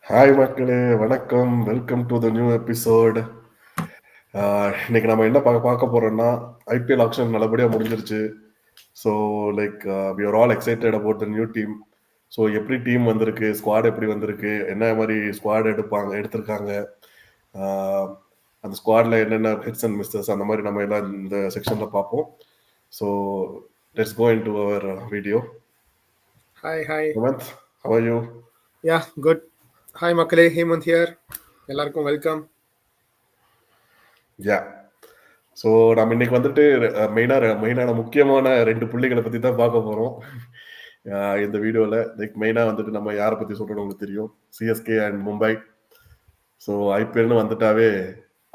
Hi மக்களே, வணக்கம். Welcome to the new episode. இன்னைக்கு நம்ம என்ன பார்க்க போறோம்னா, ஐபிஎல் ஆக்ஷன் நல்லபடியா முடிஞ்சிருச்சு. So we are all excited about the new team. ஸோ எப்படி டீம் வந்திருக்கு, ஸ்குவாட் எப்படி வந்திருக்கு, என்ன மாதிரி ஸ்குவாட் எடுத்திருக்காங்க, ஆஹ் அந்த ஸ்குவாட்ல என்னென்ன ஹிட்ஸ் அண்ட் மிஸ்ஸஸ் அந்த மாதிரி நம்ம எல்லாம் இந்த செக்ஷன்ல பார்ப்போம். So let's go into our video. Hi. Hemant, how are you? Yeah, good. Hi, Makale. Hemant here. எல்லாருக்கும் வெல்கம். யா, ஸோ நம்ம இன்னைக்கு வந்துட்டு மெயினான முக்கியமான 2 புள்ளிகளை பற்றி தான் பார்க்க போகிறோம் இந்த வீடியோவில். மெயினாக வந்துட்டு நம்ம யாரை பற்றி சொல்கிறோம் உங்களுக்கு தெரியும், சிஎஸ்கே அண்ட் மும்பை. ஸோ ஐபிஎல்னு வந்துட்டாவே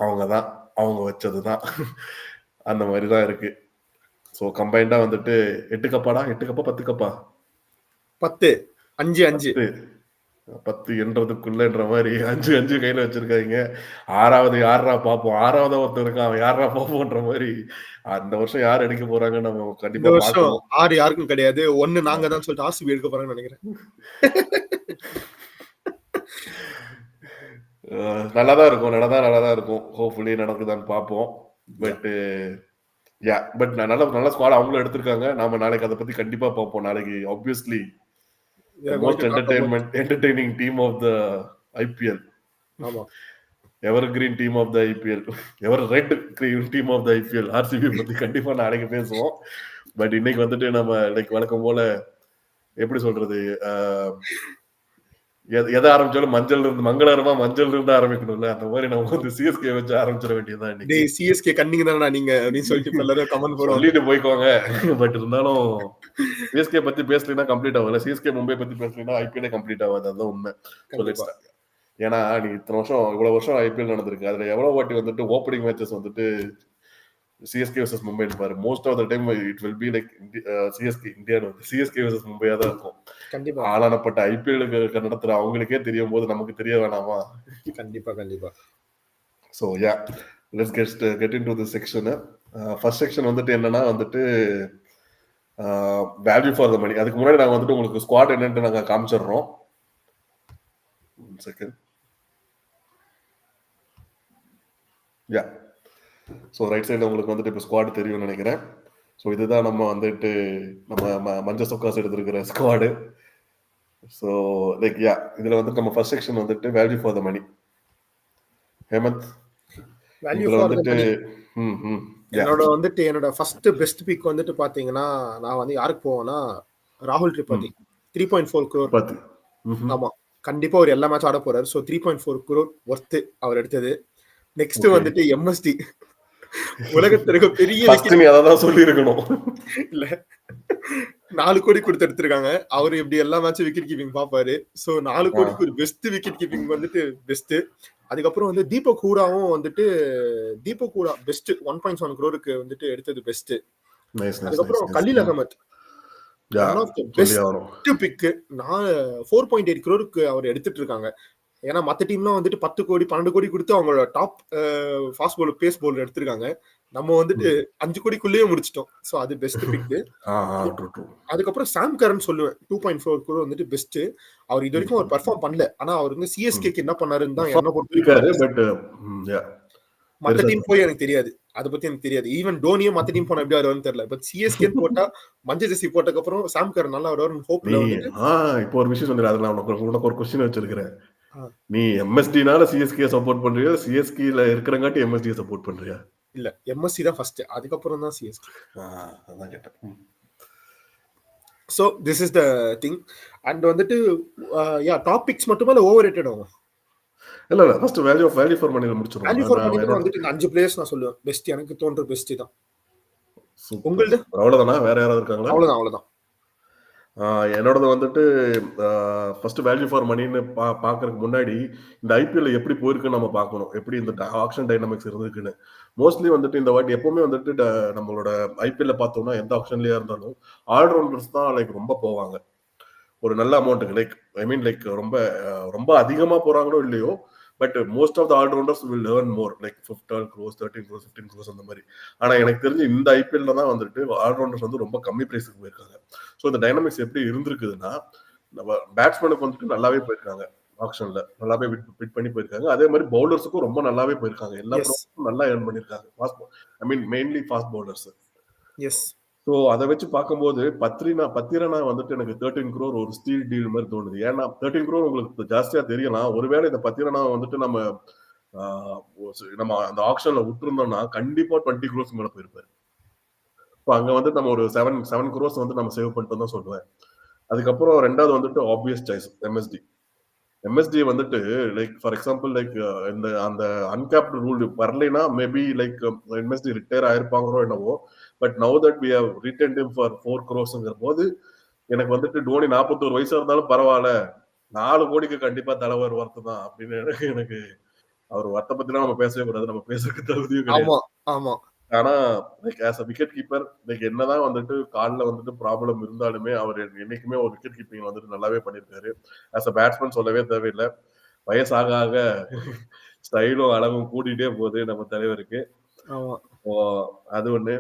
அவங்க வச்சது தான் அந்த மாதிரி தான் இருக்குது. ஸோ கம்பைண்டாக வந்துட்டு 8 கப்பா 10 கப்பா 10 5 10 என்றதுக்குள்ளன்ற மாதிரி 5 கையில வச்சிருக்காங்க. 6வது யாரா பார்ப்போம், 6வது ஒருத்தர் இருக்கான், அவன் யாரா பார்ப்போம்ன்ற மாதிரி. அந்த வருஷம் யார் எடுக்க போறாங்க நம்ம கண்டிப்பா பார்க்கணும். 6 யாருக்கும் கிடையாது, 1 நாங்க தான் சொல்லிட்டு ஆர்சிபி எடுக்க போறாங்கன்னு நினைக்கிறேன். நல்லாதான் இருக்கும். ஹோப்ஃபுல்லி நடக்குதான்னு பார்ப்போம். பட் நல்ல ஸ்குவாட் அவங்களும் எடுத்திருக்காங்க. நாம நாளைக்கு அதை பத்தி கண்டிப்பா பார்ப்போம். நாளைக்கு obviously most entertaining team of the IPL. evergreen team of the IPL, ever red green team of the IPL, RCB பத்தி கண்டிப்பா நாளைக்கு பேசுவோம். பட் இன்னைக்கு வந்துட்டு நம்ம வழக்கம் போல எப்படி சொல்றது, எதை ஆரம்பிச்சாலும் மங்களகரமா மஞ்சள் இருந்து ஆரம்பிக்கணும்ல, அந்த மாதிரி நம்ம வந்து சிஎஸ்கே வச்சு ஆரம்பிச்சிட வேண்டியதுதான். இன்னைக்கு சிஎஸ்கே கன்னிங் தானே நீங்க அப்படின்னு சொல்லிட்டு எல்லாரும் கமெண்ட் சொல்லிட்டு போய்க்கோங்க. பட் இருந்தாலும் சிஎஸ்கே பத்தி பேசலைன்னா கம்ப்ளீட் ஆகல, சிஎஸ்கே மும்பை பத்தி பேசலைன்னா ஐபிஎல்லே கம்ப்ளீட் ஆகாது. அதுதான் உண்மை. ஏன்னா நீ இவ்வளவு வருஷம் ஐபிஎல் நடந்திருக்கு, அதுல எவ்வளவு வாட்டி வந்துட்டு ஓப்பனிங் மேட்சஸ் வந்துட்டு சிஎஸ்கே வர்சஸ் மும்பை பாரு. Most of the time it will be like CSK இந்தியான்னு சிஎஸ்கே வர்சஸ் மும்பையா தான் இருக்கும். ஆளானப்பட்ட ஐபிஎல் நடத்துற அவங்களுக்கே தெரியும் போது நமக்கு தெரிய வேணாமா? கண்டிப்பா. So yeah, let's get into the section. First section வந்துட்டு என்னன்னா வந்துட்டு வேல்யூ ஃபார் த மணி. அதுக்கு முன்னாடி நாங்கள் வந்துட்டு உங்களுக்கு ஸ்குவாட் என்னன்ட்டு நாங்கள் காமிச்சிடுறோம். செகண்ட். யா, ஸோ ரைட் சைடில் உங்களுக்கு வந்துட்டு இப்போ ஸ்குவாடு தெரியும்னு நினைக்கிறேன். ஸோ இதுதான் நம்ம வந்துட்டு நம்ம மஞ்சள் சொக்காஸ் எடுத்திருக்கிற ஸ்குவாடு. ஸோ இதில் வந்துட்டு நம்ம ஃபர்ஸ்ட் செக்ஷன் வந்துட்டு வேல்யூ ஃபார் த மணி. ஹேமந்த், என்னோட ஃபர்ஸ்ட் பெஸ்ட் பிக் வந்துட்டு பாத்தீங்கன்னா, நான் வந்து யாருக்கு போவேன்னா ராகுல் திரிபாதி. 3.4 crore. ஆமா, கண்டிப்பா ஒரு எல்லா மேட்ச் ஆட போறாரு. ஸோ 3.4 crore ஒர்த்து அவர் எடுத்தது. நெக்ஸ்ட் வந்துட்டு எம்எஸ்டி, உலகத்திற்கு பெரிய சொல்லி இருக்கணும் இல்ல, 4 கோடி கொடுத்து எடுத்திருக்காங்க. அவரு எப்படி எல்லா மேட்சும் விக்கெட் கீப்பிங் பாப்பாரு. சோ 4 கோடிக்கு ஒரு பெஸ்ட் விக்கெட் கீப்பிங் வந்துட்டு பெஸ்ட். அதுக்கப்புறம் வந்து தீபக் ஹூடாவும் வந்துட்டு பெஸ்ட் 1.7 crore வந்துட்டு எடுத்தது பெஸ்ட். அதுக்கப்புறம் Khaleel Ahmed best pick 4.8 crore அவர் எடுத்துட்டு இருக்காங்க. ஏன்னா மற்ற டீம்லாம் வந்துட்டு 10 கோடி 12 கோடி கொடுத்து அவங்களோட top fast bowler pace bowler எடுத்திருக்காங்க. நம்ம வந்துட்டு 5 கோடிக்குள்ளேயே முடிச்சிட்டோம். ஸோ அது பெஸ்ட் பிக். அதுக்கப்புறம் சாம் கரன் சொல்லுவேன், 2.4 crore வந்துட்டு பெஸ்ட். அவர் இது வரைக்கும் அவர் பெர்ஃபார்ம் பண்ணல, ஆனா அவர் வந்து சிஎஸ்கேக்கு என்ன பண்ணாருன்னு தான் என்ன பொறுத்து. மற்ற டீம் போய் எனக்கு தெரியாது, அதை பத்தி எனக்கு தெரியாது. ஈவன் டோனியும் மற்ற டீம் போனா எப்படி வருவான்னு தெரியல. பட் சிஎஸ்கே போட்டா மஞ்சள் ஜெர்சி போட்டதுக்கு அப்புறம் சாம் கரன் நல்லா வருவாருன்னு ஹோப்ல வந்துட்டு. இப்போ ஒரு விஷயம் சொல்றேன், அதுல உனக்கு ஒரு क्वेश्चन வச்சிருக்கிறேன். நீ எம்எஸ்டினால சிஎஸ்கே சப்போர்ட் பண்றியா, சிஎஸ்கேல இருக்கறங்காட்டி எம்எஸ்டி சப்போர்ட் பண்றியா? இல்ல, எம்எஸ்சி தான் ஃபர்ஸ்ட், அதுக்கப்புறம் தான் சிஎஸ்கே. அதான் கேட்டேன். So this is the thing. And வந்துட்டு டாபிக்ஸ் மட்டுமே இல்ல ஓவர்ரேட்டட் ஆகும். இல்ல ஃபர்ஸ்ட் வேல்யூ ஃபார் மணில முடிச்சிரோம். வேல்யூ ஃபார் மணில வந்துட்டு இந்த 5 பிளேயர்ஸ் நான் சொல்லுவேன் பெஸ்ட், எனக்கு தோன்ற பெஸ்ட் தான். உங்களுக்கு அவ்வளவுதானா, வேற யாராவது இருக்காங்களா? அவ்வளவுதான். என்னோடது வந்துட்டு ஃபர்ஸ்ட் வேல்யூ ஃபார் மணின்னு பார்க்கறதுக்கு முன்னாடி இந்த ஐபிஎல் எப்படி போயிருக்குன்னு நம்ம பார்க்கணும், எப்படி இந்த ஆக்ஷன் டைனமிக்ஸ் இருந்திருக்குன்னு. மோஸ்ட்லி வந்துட்டு இந்த வாட்டி எப்பவுமே வந்துட்டு நம்மளோட ஐபிஎல்ல பார்த்தோம்னா எந்த ஆக்ஷன்லயா இருந்தாலும் ஆல்ரவுண்டர்ஸ் தான் ரொம்ப போவாங்க ஒரு நல்ல அமௌண்ட்டுக்கு. ரொம்ப அதிகமா போறாங்களோ இல்லையோ, but most of the allrounders will learn more, 12 crores 13 crores 15 crores அந்த மாதிரி. ஆனா எனக்கு தெரிஞ்சு இந்த ஐபிஎல்ல தான் வந்துட்டு ஆல்ரவுண்டர்ஸ் வந்து ரொம்ப கம்மி பிரைஸுக்கு போயிருக்காங்க. ஸோ இந்த டைனமிக்ஸ் எப்படி இருந்திருக்குதுன்னா, நம்ம பேட்ஸ்மேனுக்கு வந்துட்டு நல்லாவே போயிருக்காங்க. ஆக்ஷன்ல நல்லாவே பிட் பண்ணி போயிருக்காங்க. அதே மாதிரி பவுலர்ஸுக்கும் ரொம்ப நல்லாவே போயிருக்காங்க. எல்லா எஸ் ப்ரோவும் நல்லா ஏர்ன் பண்ணிருக்காங்க. I mean mainly fast bowlers. Yes so அதை வச்சு பார்க்கும்போது பத்திரனா வந்துட்டு எனக்கு 13 crore ஒரு ஸ்டீல் டீல் மாதிரி தோணுது. ஏன்னா 13 crore உங்களுக்கு ஜாஸ்தியா தெரியலாம். ஒருவேளை இந்த பத்திரனா வந்துட்டு நம்ம அந்த ஆக்ஷன்ல விட்டுருந்தோம்னா கண்டிப்பா 20 crores மேல போயிருப்பாரு. இப்போ அங்க வந்து நம்ம ஒரு 7 crores வந்து நம்ம சேவ் பண்ணிட்டு தான் சொல்லுவேன். அதுக்கப்புறம் ரெண்டாவது வந்துட்டு ஆப்வியஸ் சாய்ஸ் எம்எஸ்டி வந்துட்டு லைக் ஃபார் எக்ஸாம்பிள் லைக் இந்த அந்த அன்கேப்டு ரூல் வரலைன்னா மேபி லைக் எம்எஸ்டி ரிட்டையர் ஆயிருப்பாங்களோ என்னவோ. But now that we have retain him for 4 crores போது எனக்கு வந்துட்டு டோனி 41 வயசா இருந்தாலும் பரவாயில்ல, 4 கோடிக்கு கண்டிப்பா தலைவர் ஒர்த்து தான் அப்படின்னு எனக்கு அவர் ஒர்த்தை பத்திலாம் நம்ம பேசவே கூடாது. நம்ம பேசுறதுக்கு தகுதியும் கிடையாது. ஆமா ஆமா ஆனா like as a wicket keeper like என்னதான் வந்துட்டு கால்ல வந்துட்டு ப்ராப்ளம் இருந்தாலுமே அவர் என்னைக்குமே ஒரு விக்கெட் கீப்பிங் வந்துட்டு நல்லாவே பண்ணிருக்காரு. ஆஸ் அ பேட்ஸ்மேன் சொல்லவே தேவையில்லை. வயசாக ஆக ஸ்டைலும் அழகும் கூட்டிகிட்டே போகுது நம்ம தலைவருக்கு. ஆமா அது ஒண்ணு.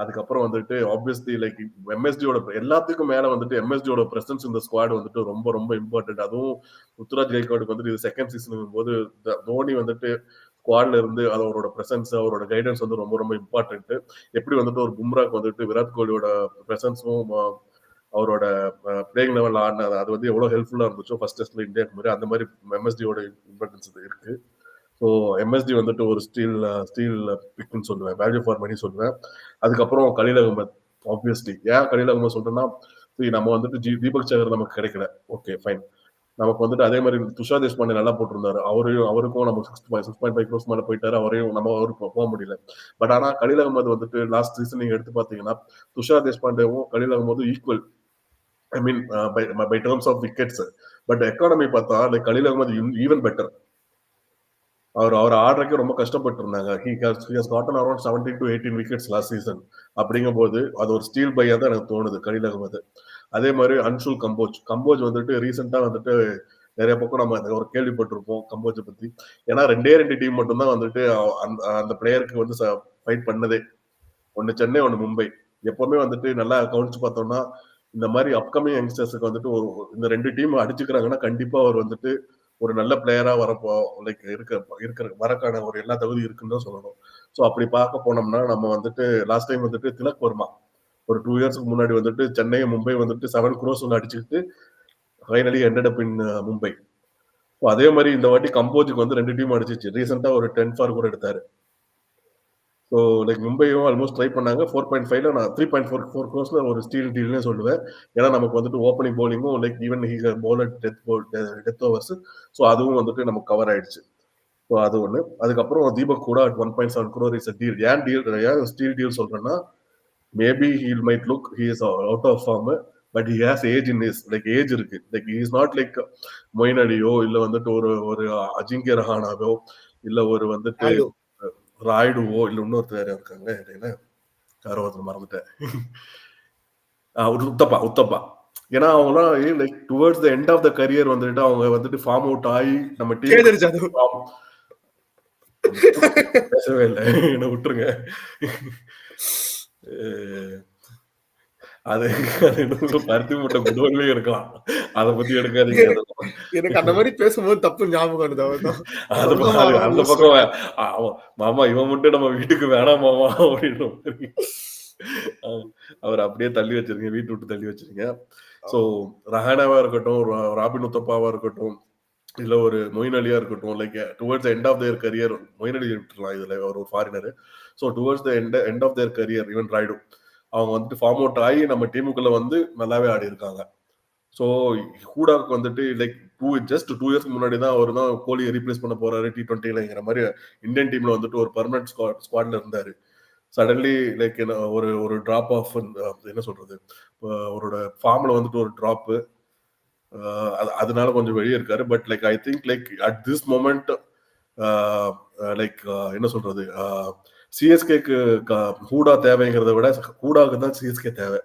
அதுக்கப்புறம் வந்துட்டு ஆப்வியஸ்லி லைக் எம்எஸ்டியோட எல்லாத்துக்கும் மேல வந்துட்டு எம்எஸ்டியோட பிரசன்ஸ் இந்த ஸ்குவாட் வந்துட்டு ரொம்ப ரொம்ப இம்பார்ட்டன்ட். அதுவும் ருத்துராஜ் கைக்வாடுக்கு வந்துட்டு இது செகண்ட் சீசன் போது தோனி வந்துட்டு ஸ்குவாட்ல இருந்து அவரோட பிரசன்ஸ் அவரோட கைடன்ஸ் வந்து ரொம்ப ரொம்ப இம்பார்ட்டன்ட். எப்படி வந்துட்டு ஒரு பும்ராக்கு வந்துட்டு விராட் கோலியோட பிரசன்ஸும் அவரோட பிளேயிங் லெவல் ஆடினது அது வந்து எவ்வளவு ஹெல்ப்ஃபுல்லா இருந்துச்சோ ஃபர்ஸ்ட் டெஸ்ட்ல இந்தியாவுக்கு மாதிரி அந்த மாதிரி எம்எஸ்டியோட இம்பார்ட்டன்ஸ் இருக்கு. ஸோ எம்எஸ்டி வந்துட்டு ஒரு ஸ்டீல் பிக்னு சொல்லுவேன், வேல்யூ ஃபார் மணி சொல்லுவேன். அதுக்கப்புறம் கலீல் அகமது ஆப்வியஸ்லி. ஏன் கலீல் அகமது சொல்றேன்னா நம்ம வந்துட்டு தீபக் சகர் நமக்கு கிடைக்கல, ஓகே ஃபைன். நமக்கு வந்துட்டு அதே மாதிரி துஷார் தேஷ்பாண்டே நல்லா போட்டிருந்தாரு. அவருக்கும் நம்ம 6.5 crores மேல போயிட்டாரு. அவருக்கு போக முடியல. பட் ஆனா கலீல் அகமது வந்துட்டு லாஸ்ட் சீசன் நீங்க எடுத்து பாத்தீங்கன்னா துஷார் தேஷ்பாண்டேவும் கலீல் அகமதும் equal. I mean by terms of wickets. But economy பார்த்தா like Khaleel Ahmed even better. அவர் ஆடுறதுக்கு ரொம்ப கஷ்டப்பட்டு இருந்தாங்க. He has gotten around 17 to 18 wickets last season. அப்படிங்கும்போது அது ஒரு ஸ்டீல் பையா தான் எனக்கு தோணுது கலீல் அகமது. அதே மாதிரி அன்ஷுல் கம்போஜ் வந்துட்டு ரீசெண்டா வந்துட்டு நிறைய பக்கம் நம்ம ஒரு கேள்விப்பட்டிருப்போம் கம்போஜை பத்தி. ஏன்னா 2 டீம் மட்டும் தான் வந்துட்டு அந்த பிளேயருக்கு வந்து ஃபைட் பண்ணதே. ஒன்னு சென்னை, ஒன்னு மும்பை. எப்பவுமே வந்துட்டு நல்லா கவனிச்சு பார்த்தோம்னா இந்த மாதிரி அப்கமிங் யங்ஸ்டர்ஸுக்கு வந்துட்டு இந்த 2 டீம் அடிச்சுக்கிறாங்கன்னா கண்டிப்பா அவர் வந்துட்டு ஒரு நல்ல பிளேயரா வரப்போ லைக் வரக்கான ஒரு எல்லா தகுதி இருக்குன்னு தான் சொல்லணும். ஸோ அப்படி பார்க்க போனோம்னா நம்ம வந்துட்டு லாஸ்ட் டைம் வந்துட்டு திலக் வர்மா ஒரு 2 இயர்ஸ்க்கு முன்னாடி வந்துட்டு சென்னை மும்பை வந்துட்டு 7 crores அடிச்சுக்கிட்டு ஃபைனலி எண்டட் அப் இன் மும்பை. ஸோ அதே மாதிரி இந்த வாட்டி கம்போஜுக்கு வந்து 2 டீம் அடிச்சிச்சு. ரீசெண்டா ஒரு 10 கூட எடுத்தாரு. ஸோ லைக் மும்பையும் ஆல்மோஸ்ட் ட்ரை பண்ணாங்க. 4.5ல நான் 3.4 crores ஒரு ஸ்டீல் டீல்னே சொல்லுவேன். ஏன்னா நமக்கு வந்துட்டு ஓப்பனிங் பவுலிங்கும் like even bowler death overs. So அதுவும் வந்துட்டு நமக்கு கவர் ஆயிடுச்சு. ஸோ அது ஒன்று. அதுக்கப்புறம் தீபக் கூட 1.7 crore இஸ் டீல். ஏன் ஸ்டீல் டீல் சொல்றேன்னா maybe he'll might look he is out of form. But he has age in is like age இருக்கு. Like he is not like Moeen அலியோ இல்ல வந்துட்டு ஒரு அஜிங்கிய ரஹானாவோ இல்ல ஒரு வந்துட்டு ராய்டுவோ இல்ல இன்னொருத்தர் யாரும் இருக்காங்க இடையில யாரோ ஒருத்தர் மறந்துட்டேன். உத்தப்பா. ஏன்னா அவங்கலாம் like towards the end of the career வந்துட்டு அவங்க வந்துட்டு ஃபார்ம் அவுட் ஆகி நம்ம டீம் பேசவே இல்லை, என்ன விட்டுருங்க. அது பருத்தி மூட்டை குடோன்லயே இருக்கலாம். அதை பத்தி எடுக்காதீங்க. எனக்கு அந்த மாதிரி பேசும்போது தப்பு ஞாபகம் அந்த பக்கம் மாமா இவன் மட்டும் நம்ம வீட்டுக்கு வேணாம் மாமா அப்படின்னு அவர் அப்படியே தள்ளி வச்சிருங்க, வீட்டு விட்டு தள்ளி வச்சிருங்க. சோ ரஹானாவா இருக்கட்டும், ராபின் உத்தப்பாவா இருக்கட்டும், இல்ல ஒரு மொயின் அலியா இருக்கட்டும், like towards end of their career Moeen Ali விட்டுலாம், இதுல ஒரு foreigner. So towards the end of their career even Rayudu அவங்க வந்துட்டு ஃபார்ம் அவுட் ஆகி நம்ம டீமுக்குள்ள வந்து நல்லாவே ஆடி இருக்காங்க. ஸோ ஹூடாக்கு வந்துட்டு லைக் ஜஸ்ட் 2 இயர்ஸ்க்கு முன்னாடி தான் அவர் தான் கோலியை ரீப்ளேஸ் பண்ண போறாரு T20ங்கிற மாதிரி இந்தியன் டீம்ல வந்துட்டு ஒரு பர்மனன்ட் ஸ்குவாட்ல இருந்தாரு. சடன்லி லைக் ஒரு டிராப் ஆஃப் என்ன சொல்றது, அவரோட ஃபார்ம்ல வந்துட்டு ஒரு டிராப், அதனால கொஞ்சம் வெளியே இருக்காரு. But like I think like at this moment like என்ன சொல்றது, சிஎஸ்கேக்கு ஹூடா தேவைங்கிறத விட ஹூடாக்கு தான் சிஎஸ்கே தேவை.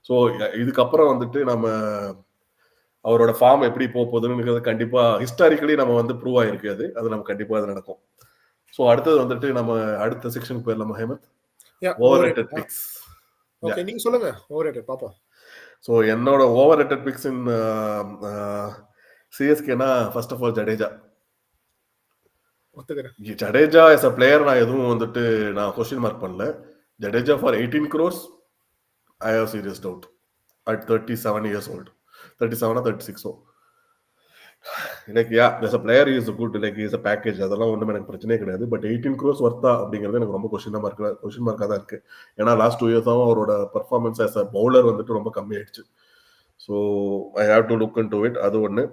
ஸோ இதுக்கப்புறம் வந்துட்டு நம்ம அவரோட ஃபார்ம் எப்படி போகுதுன்னு கண்டிப்பா ஹிஸ்டாரிக்கலி நம்ம வந்து ப்ரூவ் ஆயிருக்கு. அது நம்ம கண்டிப்பா அது நடக்கும். ஸோ அடுத்தது வந்துட்டு நம்ம அடுத்த செக்ஷனுக்கு போயிடலாமா Hemanth? Over rated picks. Okay, நீங்க சொல்லுங்க ஓவர் ரேட்டட் பாப்போம். ஸோ என்னோட ஓவர் ரேட்டட் பிக்ஸ் சிஎஸ்கேனா ஃபர்ஸ்ட் ஆஃப் ஆல் ஜடேஜா. ஒத்துக்கிறேன். ஜடேஜா as a பிளேயர் நான் எதுவும் வந்துட்டு நான் கொஸ்டின் மார்க் பண்ணல. Jadeja for 18 crores I have serious doubt at 37 years old. 37 or 36. Like yeah, as a player he is good, like he is a package. அதெல்லாம் ஒண்ணும் எனக்கு பிரச்சனையே கிடையாது. பட் 18 crores வர்த்தா அப்படிங்கிறது எனக்கு ரொம்ப கொஸ்டின் மார்க்கா தான் இருக்கு. ஏன்னா லாஸ்ட் 2 years அவரோட பெர்ஃபார்மன்ஸ் as a பவுலர் வந்துட்டு ரொம்ப கம்மி ஆயிடுச்சு. So I have to look in to it. அது ஒன்று.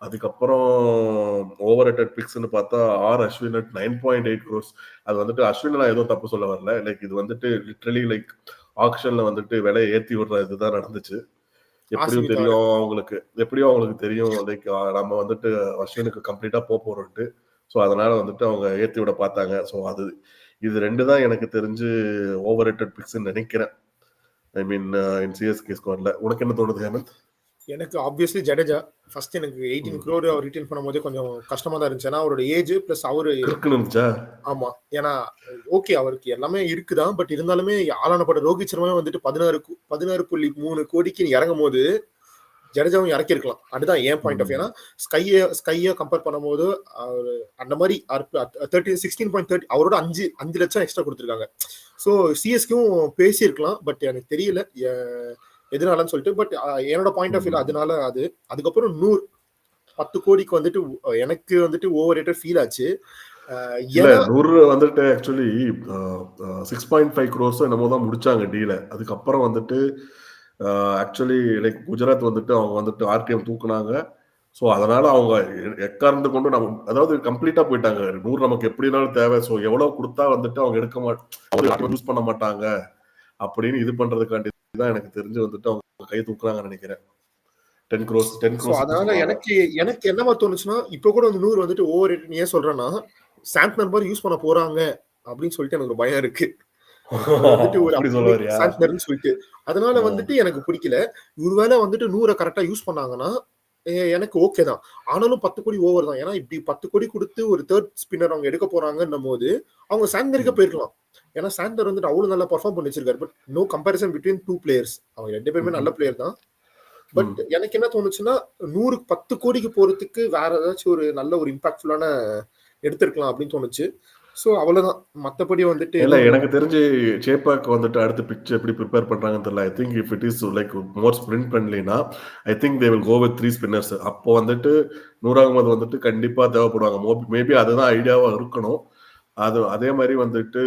அதுக்கப்புறம் ஓவர் ரேட்டட் பிக்ஸ்ன்னு பார்த்தா அஸ்வின் அட் 9.8 crores. அது வந்துட்டு அஸ்வின் நான் எதுவும் தப்பு சொல்ல வரல. லைக் இது வந்துட்டு லிட்ரலி லைக் ஆக்ஷன்ல வந்துட்டு விலையை ஏற்றி விடுற இதுதான் நடந்துச்சு. எப்படியும் அவங்களுக்கு தெரியும் லைக் நம்ம வந்துட்டு அஸ்வினுக்கு கம்ப்ளீட்டா போறோம்ட்டு. ஸோ அதனால வந்துட்டு அவங்க ஏற்றி விட பார்த்தாங்க. ஸோ இது 2 தான் எனக்கு தெரிஞ்சு ஓவர் ரேட்டட் பிக்ஸ்ன்னு நினைக்கிறேன். ஐ மீன் இன் சிஎஸ்கே ஸ்குவாட்ல. உனக்கு என்ன தோணுது ஹேமந்த்? எனக்கு ஆப்வியஸ்லி ஜடேஜா ஃபர்ஸ்ட். எனக்கு 18 crore அவர் ரிட்டர்ன் பண்ணும்போது கொஞ்சம் கஷ்டமா தான் இருந்துச்சு. ஏன்னா அவரோட ஏஜ் பிளஸ் அவரு இருந்துச்சா. ஆமா, ஏன்னா ஓகே அவருக்கு எல்லாமே இருக்குதான். பட் இருந்தாலுமே ஆளானப்பட்ட ரோஹித் சர்மா வந்துட்டு 16.3 கோடிக்கு இறங்கும் போது ஜடேஜாவும் இறக்கிருக்கலாம். அதுதான் என் பாயிண்ட் ஆஃப். ஏன்னா ஸ்கையை கம்பேர் பண்ணும்போது அவர் அந்த மாதிரி 16.30 அவரோட 5 லட்சம் எக்ஸ்ட்ரா கொடுத்துருக்காங்க. ஸோ சிஎஸ்கேவும் பேசியிருக்கலாம். பட் எனக்கு தெரியல எதனாலன்னு சொல்லிட்டு. பட் என்னோட பாயிண்ட் ஆஃப் வியூ அதனால அதுக்கப்புறம் 10 கோடிக்கு வந்துட்டு எனக்கு வந்துட்டு ஓவர் ரேட்டட் ஃபீல் ஆச்சு. 100 வந்துட்டு ஆக்சுவலி 6.5 crores என்னமோ தான் முடிச்சாங்க டீல. அதுக்கப்புறம் வந்துட்டு ஆக்சுவலி லைக் குஜராத் வந்துட்டு அவங்க வந்துட்டு ஆர்டிஎம் தூக்குனாங்க. ஸோ அதனால அவங்க எக்காரணத்தை கொண்டு நம்ம அதாவது கம்ப்ளீட்டா போயிட்டாங்க. 100 நமக்கு எப்படினாலும் தேவை. ஸோ எவ்வளவு கொடுத்தா வந்துட்டு அவங்க எடுக்க மாட்டாங்க, யூஸ் பண்ண மாட்டாங்க அப்படின்னு இது பண்றதுக்காண்டி தான் எனக்கு தெரிஞ்சு வந்துட்டு அவங்க கை தூக்குறாங்கன்னு நினைக்கிறேன். 10 crores. அதனால எனக்கு என்னவா தோணுச்சுன்னா இப்போ கூட வந்து 100 வந்துட்டு ஓவர் ரேட் ஏன் சொல்றேன்னா சாண்ட் நம்பர் யூஸ் பண்ண போறாங்க அப்படின்னு சொல்லிட்டு எனக்கு ஒரு பயம் இருக்கு. சொல்லிட்டு அதனால வந்துட்டு எனக்கு பிடிக்கல. ஒருவேளை வந்துட்டு 100 கரெக்டா யூஸ் பண்ணாங்கன்னா எனக்கு ஓகே தான். ஆனாலும் 10 கோடி ஓவர் தான். ஏன்னா இப்படி 10 கோடி கொடுத்து ஒரு தேர்ட் ஸ்பின்னர் அவங்க எடுக்க போறாங்கன்னும் போது அவங்க சாந்தருக்கு போயிருக்கலாம். ஏன்னா சாந்தர் வந்துட்டு அவ்வளவு நல்லா பர்ஃபார்ம் பண்ணி வச்சிருக்காரு. But no comparison between 2 players. அவங்க 2 பேருமே நல்ல பிளேயர் தான். பட் எனக்கு என்ன தோணுச்சுன்னா 10 கோடிக்கு போறதுக்கு வேற ஏதாச்சும் ஒரு நல்ல ஒரு இம்பாக்ட்ஃபுல்லான எடுத்திருக்கலாம் அப்படின்னு தோணுச்சு. ஸோ அவ்வளவுதான். மற்றபடி வந்துட்டு இல்ல எனக்கு தெரிஞ்சு சேப்பாக் வந்துட்டு அடுத்த பிச் எப்படி ப்ரிப்பேர் பண்றாங்கன்னு தெரியல. I think if it is like more sprint ஃப்ரெண்ட்லினா I think they will go with 3 spinners. அப்போ வந்துட்டு நூர் அகமது வந்துட்டு கண்டிப்பா தேவைப்படுவாங்க. மேபி அதுதான் ஐடியாவா இருக்கணும். அதே மாதிரி வந்துட்டு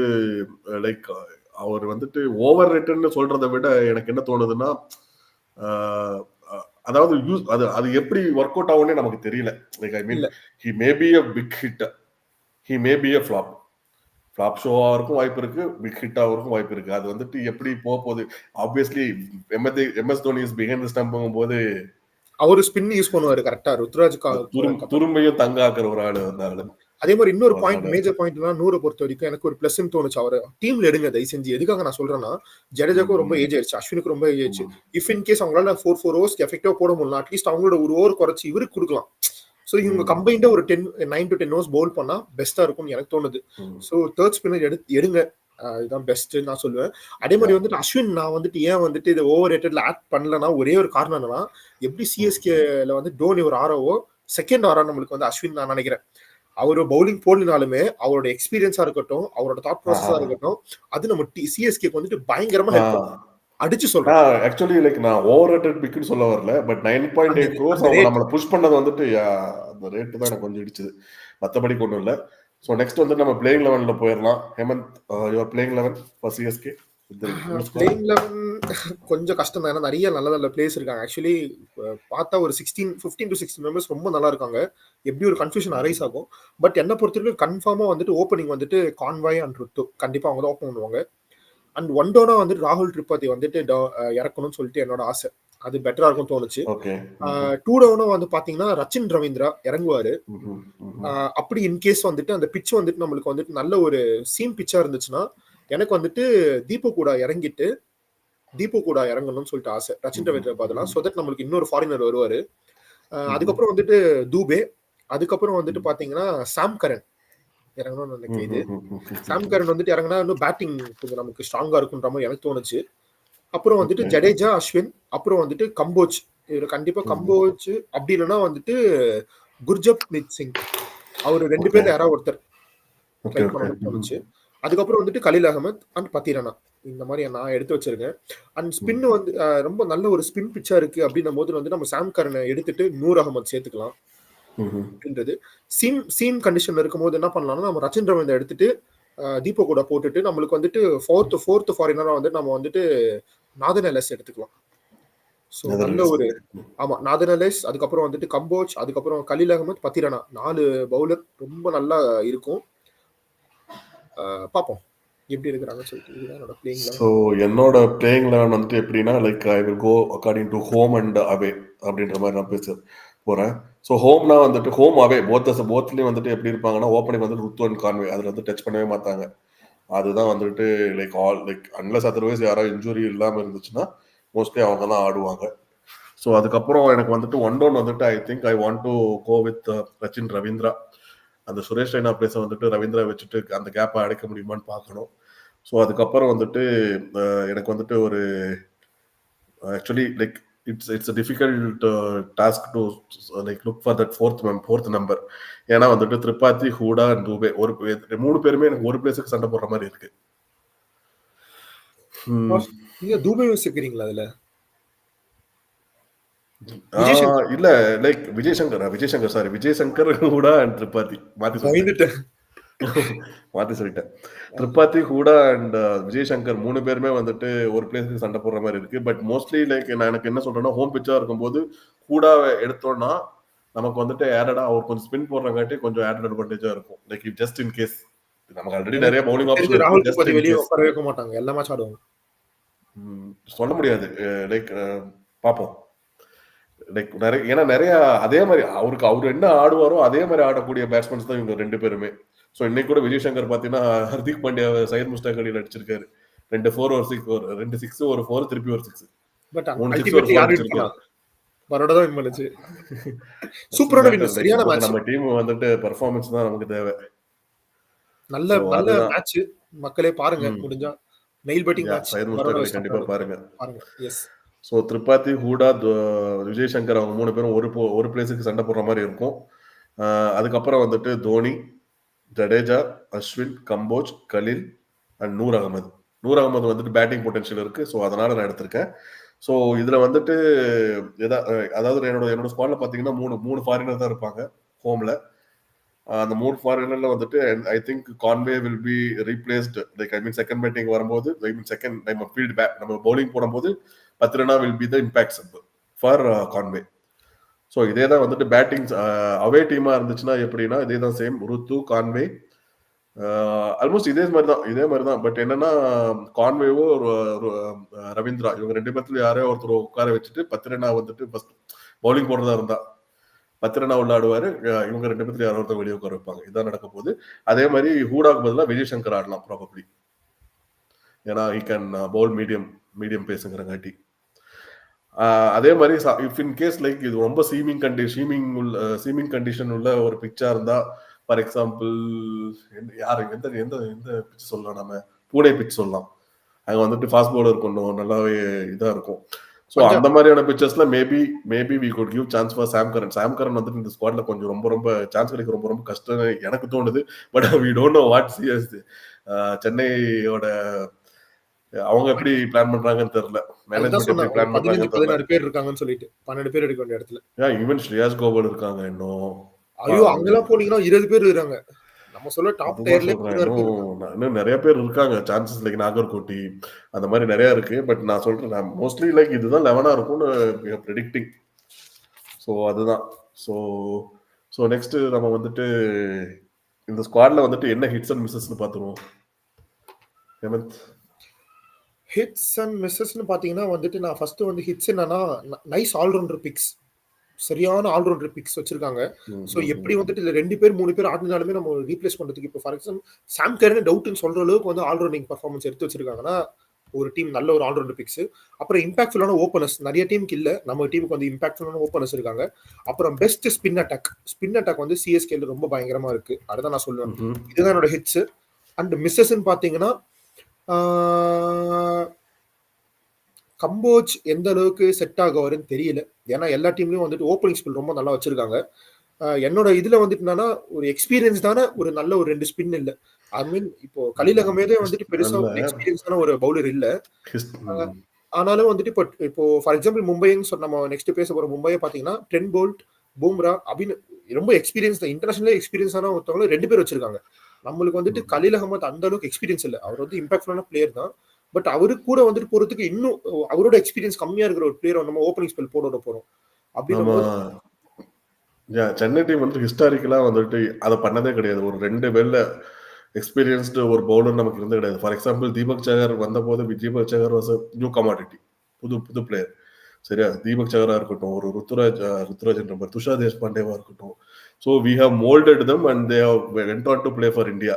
லைக் அவர் வந்துட்டு ஓவர் ரேட்டட்னு சொல்றதை விட எனக்கு என்ன தோணுதுன்னா அதாவது அது எப்படி ஒர்க் அவுட் ஆகும்னே நமக்கு தெரியல. Like I mean he may be a big hit, he may be a flop ஷோவா இருக்கும் வாய்ப்பு இருக்கு, பிக் ஹிட் ஆகிறதுக்கும் வாய்ப்பு இருக்கு. அது வந்துட்டு எப்படி போகுது. Obviously MS Dhoni is behind the stump போது அவரு ஸ்பின் யூஸ் பண்ணுவாரு கரெக்டா. ருத்ராஜ் துரும்பையும் தங்க ஆக்குற ஒரு ஆளு வந்தாரு. அதே மாதிரி இன்னொரு பாயிண்ட் மேஜர் பாயிண்ட்னா 100 பொறுத்த வரைக்கும் எனக்கு ஒரு பிளஸ் தோணுச்சு. அவர் டீம்ல எடுங்க தயவு செஞ்சு. எதுக்காக நான் சொல்றேன்னா ஜடேஜாக்கும் ரொம்ப ஏஜ் ஆயிடுச்சு, அஸ்வினுக்கு ரொம்ப ஏஜ் ஆயிடுச்சு. இஃப் இன் கேஸ் அவங்களால 4 ஓவர்ஸ் எஃபெக்டிவா போட முடியல, அட்லீஸ்ட் அவங்களோட ஒரு ஓவர் குறைச்சி இவருக்கு கொடுக்கலாம். ஸோ இவங்க கம்பைண்டா ஒரு 9 to 10 ஓவர்ஸ் பவுல் பண்ணா பெஸ்டா இருக்கும்னு எனக்கு தோணுது. ஸோ தேர்ட் ஸ்பின்னர் எடுங்க, இதுதான் பெஸ்ட் நான் சொல்லுவேன். அதே மாதிரி வந்துட்டு அஸ்வின் நான் வந்துட்டு ஏன் வந்துட்டு இதை ஓவர் ரேட்டட்ல ஆட் பண்ணலன்னா ஒரே ஒரு காரணம் என்னன்னா, எப்படி சிஎஸ்கேல வந்து டோனி ஒரு ஆரோவோ செகண்ட் ஆரோ நம்மளுக்கு வந்து அஸ்வின் நான் நினைக்கிறேன். அவரு பவுலிங் போடலினாலுமே அவரோட எக்ஸ்பீரியன்ஸா இருக்கட்டும், அவரோட தாட் ப்ராசஸா இருக்கட்டும், அது நம்ம சிஎஸ்கேக்கு வந்துட்டு பயங்கரமா ஹெல்ப் அடிச்சு சொல்றேன். ஆக்சுவலி லைக் நான் ஓவர் ரேட்டட் பிக்னு சொல்ல வரல. பட் 9.8 crores அவங்க நம்மள புஷ் பண்ணது வந்துட்டு அந்த ரேட் தான் எனக்கு கொஞ்சம் இடிச்சது. மத்தபடி ஒண்ணும் இல்ல. சோ நெக்ஸ்ட் வந்து நம்ம பிளேயிங் 11ல போயிரலாம். Hemant, your playing 11 for CSK. Playing 11 கொஞ்சம் கஷ்டம் தான். ஏன்னா நிறைய நல்ல நல்ல பிளேயர்ஸ் இருக்காங்க. ஆக்சுவலி பார்த்தா ஒரு 15 to 16 மெம்பர்ஸ் ரொம்ப நல்லா இருக்காங்க. எப்படி ஒரு கன்ஃபியூஷன் அரைஸ் ஆகும். பட் என்ன பொறுத்தவரைக்கும் கன்ஃபார்மா வந்துட்டு ஓப்பனிங் வந்துட்டு கான்வாய் அண்ட் ருத்து கண்டிப்பா அவங்க தான் ஓப்பன் பண்ணுவாங்க. அண்ட் ஒன் டவுனா வந்துட்டு ராகுல் திரிபாதி வந்துட்டு இறக்கணும்னு சொல்லிட்டு என்னோட ஆசை. அது பெட்டரா இருக்கும் தோணுச்சு. 2 டவுனா வந்து பாத்தீங்கன்னா ரச்சின் ரவீந்திரா இறங்குவாரு. அப்படி இன்கேஸ் வந்துட்டு அந்த பிட்ச் வந்துட்டு நம்மளுக்கு வந்துட்டு நல்ல ஒரு சீம் பிச்சா இருந்துச்சுன்னா எனக்கு வந்துட்டு தீபக் கூட இறங்கணும்னு சொல்லிட்டு ஆசை ரச்சின் ரவீந்திரா பாதலாம். ஸோ தட் நம்மளுக்கு இன்னொரு ஃபாரினர் வருவாரு. அதுக்கப்புறம் வந்துட்டு தூபே, அதுக்கப்புறம் வந்துட்டு பாத்தீங்கன்னா சாம் கரன் இறங்கணும்னு நினைக்கிறேன். சாம் கரன் வந்துட்டு இறங்கினா இன்னும் பேட்டிங் கொஞ்சம் நமக்கு ஸ்ட்ராங்கா இருக்குன்ற மாதிரி எனக்கு தோணுச்சு. அப்புறம் வந்துட்டு ஜடேஜா, அஸ்வின், அப்புறம் வந்துட்டு கம்போஜ் இவர் கண்டிப்பா கம்போஜ் அப்படி இல்லைன்னா வந்துட்டு குர்ஜப்ரீத் சிங் அவர் 2 பேர்ல யாராவது ஒருத்தர் ட்ரை பண்ணணும்னு தோணுச்சு. அதுக்கப்புறம் வந்துட்டு கலீல் அகமத் அண்ட் பத்திரனா இந்த மாதிரி நான் எடுத்து வச்சிருக்கேன். அண்ட் ஸ்பின் வந்து ரொம்ப நல்ல ஒரு ஸ்பின் பிச்சா இருக்கு அப்படின்னும் போது வந்து நம்ம சாம் கரனை எடுத்துட்டு நூர் அகமத் சேர்த்துக்கலாம் அப்படின்றது. சீம் கண்டிஷன்ல இருக்கும்போது என்ன பண்ணலாம்னா நம்ம ரச்சின் ரவீந்திரா எடுத்துட்டு தீபோ கூட போட்டுட்டு நம்மளுக்கு வந்துட்டு ஃபோர்த் ஃபாரினரா வந்துட்டு நம்ம வந்துட்டு நாதன் எல்எஸ் எடுத்துக்கலாம். ஸோ நல்ல ஒரு ஆமா நாதன் எல்எஸ், அதுக்கப்புறம் வந்துட்டு கம்போஜ், அதுக்கப்புறம் கலீல் அகமத், பத்திரனா 4 பவுலர் ரொம்ப நல்லா இருக்கும். பார்ப்போம் எப்படி இருக்கிறாங்கன்னு சொல்லிட்டு. இதுதான் என்னோட பிளேயிங் லெவன். ஸோ என்னோட பிளேயிங் லெவன் வந்துட்டு எப்படின்னா like I will go according to home and away அப்படின்ற மாதிரி நான் பேச போகிறேன். ஸோ ஹோம்னா வந்துட்டு ஹோம் அவே போத்லேயும் வந்துட்டு எப்படி இருப்பாங்கன்னா ஓப்பனிங் வந்துட்டு ருத்து அண்ட் கான்வே அதில் வந்து டச் பண்ணவே மாட்டாங்க. அதுதான் வந்துட்டு லைக் அன்லஸ் அதர்வைஸ் யாராவது இன்ஜுரி இல்லாமல் இருந்துச்சுன்னா மோஸ்ட்லி அவங்க தான் ஆடுவாங்க. ஸோ அதுக்கப்புறம் எனக்கு வந்துட்டு ஒன் டவுன் வந்துட்டு I think I want to go with Rachin Ravindra. அந்த சுரேஷ் ரெய்னா பிளேஸை வந்துட்டு ரவீந்திரா வச்சுட்டு அந்த கேப்பை அடைக்க முடியுமான்னு பார்க்கணும். ஸோ அதுக்கப்புறம் வந்துட்டு எனக்கு வந்துட்டு ஒரு actually like it's difficult task to like look for that fourth number. ஏன்னா வந்துட்டு திரிபாதி, ஹூடா அண்ட் தூபே ஒரு 3 பேருமே எனக்கு ஒரு பிளேஸுக்கு சண்டை போடுற மாதிரி இருக்கு. நீங்க தூபே வச்சுக்கிறீங்களா அதுல? இல்ல லைக் விஜய் சங்கர் ஹூடா அண்ட் திரிபாதி மாத்தி சொல்லிட்டேன். திரிபாதி, ஹூடா அண்ட் விஜய் சங்கர் 3 பேருமே வந்துட்டு ஒரு பிளேஸுக்கு சண்டை போடுற மாதிரி இருக்கு. பட் மோஸ்ட்லி லைக் நான் எனக்கு என்ன சொல்றேன்னா ஹோம் பிச்சா இருக்கும்போது ஹூடாவை எடுத்தோம்னா நமக்கு வந்துட்டு ஆடடா அவர் கொஞ்சம் ஸ்பின் போடுறங்காட்டி கொஞ்சம் ஆடட் அட்வான்டேஜா இருக்கும். லைக் ஜஸ்ட் இன் கேஸ் நமக்கு ஆல்ரெடி நிறைய பவுலிங் ஆப்ஷன் ராகுல் இருக்கு. திரிபாதி வெளியே உட்கார வைக்க மாட்டாங்க, எல்லா மேட்ச் ஆடுவாங்க. சொல்ல முடியாது லைக் பாப்போம். லைக் ஏன்னா நிறைய அதே மாதிரி அவர் என்ன ஆடுவாரோ அதே மாதிரி ஆடக்கூடிய பேட்ஸ்மேன்ஸ் தான் இவங்க 2 பேருமே. ஸோ இன்னைக்கு கூட விஜய் சங்கர் பார்த்தீங்கன்னா ஹர்திக் பாண்டியா சையத் முஸ்டாக் அலியில் அடிச்சிருக்காரு. 2 4 ஒரு 6 2 6 ஒரு 4 திருப்பி ஒரு 6. பட் அல்டிமேட்லி யார் அடிச்சிருக்காங்க? பரோடா தான் வின் பண்ணுச்சு. சூப்பரான வின், சரியான மேட்ச். நம்ம டீம் வந்துட்டு பெர்ஃபார்மன்ஸ் தான் நமக்கு தேவை. நல்ல மேட்ச் மக்களே பாருங்க முடிஞ்சா. Nail batting match Syed Mushtaq Ali கண்டிப்பா பாருங்க. எஸ். ஸோ திரிபாதி, ஹூடா, விஜய் சங்கர் அவங்க 3 பேரும் ஒரு பிளேஸுக்கு சண்டை போடுற மாதிரி இருக்கும். அதுக்கப்புறம் வந்துட்டு தோனி, ஜடேஜா, அஸ்வின், கம்போஜ், கலீல் அண்ட் நூர் அகமது வந்துட்டு பேட்டிங் பொட்டன்ஷியல் இருக்கு. ஸோ அதனால நான் எடுத்திருக்கேன். ஸோ இதுல வந்துட்டு அதாவது என்னோட ஸ்குவாட்ல பாத்தீங்கன்னா மூணு ஃபாரினர் தான் இருப்பாங்க ஹோம்ல. அந்த 3 ஃபாரினர்ல வந்துட்டு I think Conway will be replaced. Like I mean second batting வரும்போது செகண்ட் நம்ம ஃபீல்ட் பேக் நம்ம பவுலிங் போடும்போது Pathirana will be the impact sub for Conway. So இதே தான் வந்துட்டு பேட்டிங் அவே டீமா இருந்துச்சுன்னா எப்படின்னா இதே தான் சேம் ருத்து, கான்வே ஆல்மோஸ்ட் இதே மாதிரி தான். பட் என்னன்னா கான்வேவோ ரவீந்திரா இவங்க 2 பேர்த்துல யாரையோ ஒருத்தர் உட்கார வச்சுட்டு பத்ரனா வந்துட்டு ஃபர்ஸ்ட் பவுலிங் போடுறதா இருந்தா பத்ரனா உள்ளாடுவாரு. இவங்க 2 பேர்த்துல யாரோ ஒருத்தர் வெளியே உட்கார வைப்பாங்க. இதான் நடக்க போகுது. அதே மாதிரி ஹூடாக்கு பதிலாக விஜய் சங்கர் ஆடலாம் ப்ராபப்ளி. ஏன்னா ஹி கேன் பவுல் மீடியம் பேசுங்கிறங்காட்டி. அதே மாதிரி இஃப் இன் கேஸ் லைக் இது ரொம்ப சீமிங் கண்டிஷன் உள்ள ஒரு பிச்சா இருந்தா ஃபார் எக்ஸாம்பிள் யாரு எந்த பிச் சொல்லலாம், நம்ம பூனே பிச் சொல்லலாம். அங்க வந்துட்டு ஃபாஸ்ட் பவுலர் கொஞ்சம் நல்லாவே இதா இருக்கும். ஸோ அந்த மாதிரியான பிச்சர்ஸ்ல maybe we could give chance for Sam Curran வந்துட்டு இந்த ஸ்குவாட்ல கொஞ்சம் ரொம்ப சான்ஸ் கிடைக்க ரொம்ப கஷ்டம் எனக்கு தோணுது. But we don't know what CS சென்னையோட அவங்க எப்படி பிளான் பண்றாங்கன்னு தெரியல. மேனேஜ்மெண்ட் எப்படி பிளான் பண்றாங்கன்னு தெரியல. 16 பேர் இருக்காங்கன்னு சொல்லிட்டு 12 பேர் எடுக்க வேண்டிய இடத்துல ஈவன் ஸ்ரேயாஸ் கோபால் இருக்காங்க இன்னும். ஐயோ அங்கெல்லாம் போனீங்கன்னா 20 பேர் இருக்காங்க. நம்ம சொல்ல டாப் டயர்ல இன்னும் நிறைய பேர் இருக்காங்க. சான்சஸ் லைக் நாகர்கோட்டி அந்த மாதிரி நிறைய இருக்கு. பட் நான் சொல்றேன் மோஸ்ட்லி லைக் இதுதான் 11 இருக்கும்னு ப்ரெடிக்டிங். ஸோ அதுதான். ஸோ நெக்ஸ்ட் நம்ம வந்துட்டு இந்த ஸ்குவாட்ல வந்துட்டு என்ன ஹிட்ஸ் அண்ட் மிஸ்ஸஸ்னு பார்த்துருவோம். ஹேமந்த், ஹிட்ஸ் அண்ட் மிஸ்ஸஸ்னு பார்த்தீங்கன்னா வந்துட்டு நான் ஃபர்ஸ்ட் வந்து ஹிட்ஸ் என்னன்னா நைஸ் ஆல்ரவுண்டர் பிக்ஸ், சரியான ஆல்ரவுண்டர் பிக்ஸ் வச்சிருக்காங்க. ஸோ எப்படி வந்துட்டு இல்லை 2 பேர் 3 பேர் ஆடினாலுமே நம்ம ரீப்ளேஸ் பண்ணுறதுக்கு இப்போ ஃபார் எக்ஸாம்பிள் சாம் கரன் டவுட்னு சொல்ற அளவுக்கு வந்து ஆல்ரவுண்டிங் பர்ஃபார்மன்ஸ் எடுத்து வச்சிருக்காங்கன்னா ஒரு டீம் நல்ல ஒரு ஆல்ரவுண்டர் பிக்ஸ். அப்புறம் இம்பாக்ட்ஃபுல்லான ஓப்பனர்ஸ் நிறைய டீமுக்கு இல்லை, நம்ம டீமுக்கு வந்து இம்பாக்ட்ஃபுல்லான ஓப்பனர்ஸ் இருக்காங்க. அப்புறம் பெஸ்ட் ஸ்பின் அட்டாக் வந்து சிஎஸ்கேல ரொம்ப பயங்கரமா இருக்கு. அதுதான் நான் சொல்லுவேன். இதுதான் என்னோட ஹிட்ஸ். அண்ட் மிஸ்ஸஸ்ன்னு பார்த்தீங்கன்னா கம்போஜ் எந்த அளவுக்கு செட் ஆகுவாருன்னு தெரியல. ஏன்னா எல்லா டீம்லயும் வந்துட்டு ஓப்பனிங் ஸ்பில் ரொம்ப நல்லா வச்சிருக்காங்க. என்னோட இதுல வந்துட்டு என்னன்னா, ஒரு எக்ஸ்பீரியன்ஸ்டான ஒரு நல்ல ஒரு 2 ஸ்பின் இல்ல. ஐ மீன் இப்போ கலீல் அகமதே வந்துட்டு பெருசா இல்ல ஒரு எக்ஸ்பீரியன்ஸான ஒரு பவுலர் இல்ல. அ ம். ஆனாலும் வந்துட்டு இப்போ ஃபார் எக்ஸாம்பிள் மும்பைன்னு நம்ம நெக்ஸ்ட் பேச போற மும்பைய பார்த்தீங்கன்னா, ட்ரெண்ட் போல்ட், பும்ரா, ரொம்ப இன்டர்நேஷனல் எக்ஸ்பீரியன்ஸான ஒருத்தவங்கள 2 பேர் வச்சிருக்காங்க. நம்மளுக்கு வந்துட்டு ம். கலீல் அகமத் அந்த அளவுக்கு எக்ஸ்பீரியன்ஸ் இல்ல. அவர் வந்து இம்பாக்ட்ஃபுல்லான பிளேயர் தான். பட் அவரு கூட வந்துட்டு போறதுக்கு இன்னும் அவரோட எக்ஸ்பீரியன்ஸ் கம்மியா இருக்கிற ஒரு பிளேயர நம்ம ஓப்பனிங் ஸ்பெல் போட விட போறோம். நம்ம அப்படின்னும்போது சென்னை டீம் வந்து ஹிஸ்டாரிக்கலா வந்துட்டு அத பண்ணதே கிடையாது. ஒரு 2 வெல் எக்ஸ்பீரியன்ஸ்டு ஒரு பவுலர் நமக்கு இருந்தது கிடையாது. ஃபார் எக்ஸாம்பிள் தீபக் சஹர் வந்தபோது தீபக் சஹர் வாஸ் அ நியூ கமாடிட்டி. புது புது பிளேயர். சரியா? தீபக் சஹரா இருக்கட்டும், ஒரு ருத்துராஜ்ன்ற பாரு, துஷார் தேஷ்பாண்டேவா இருக்கட்டும். So we have moulded them and they have went on to play for India.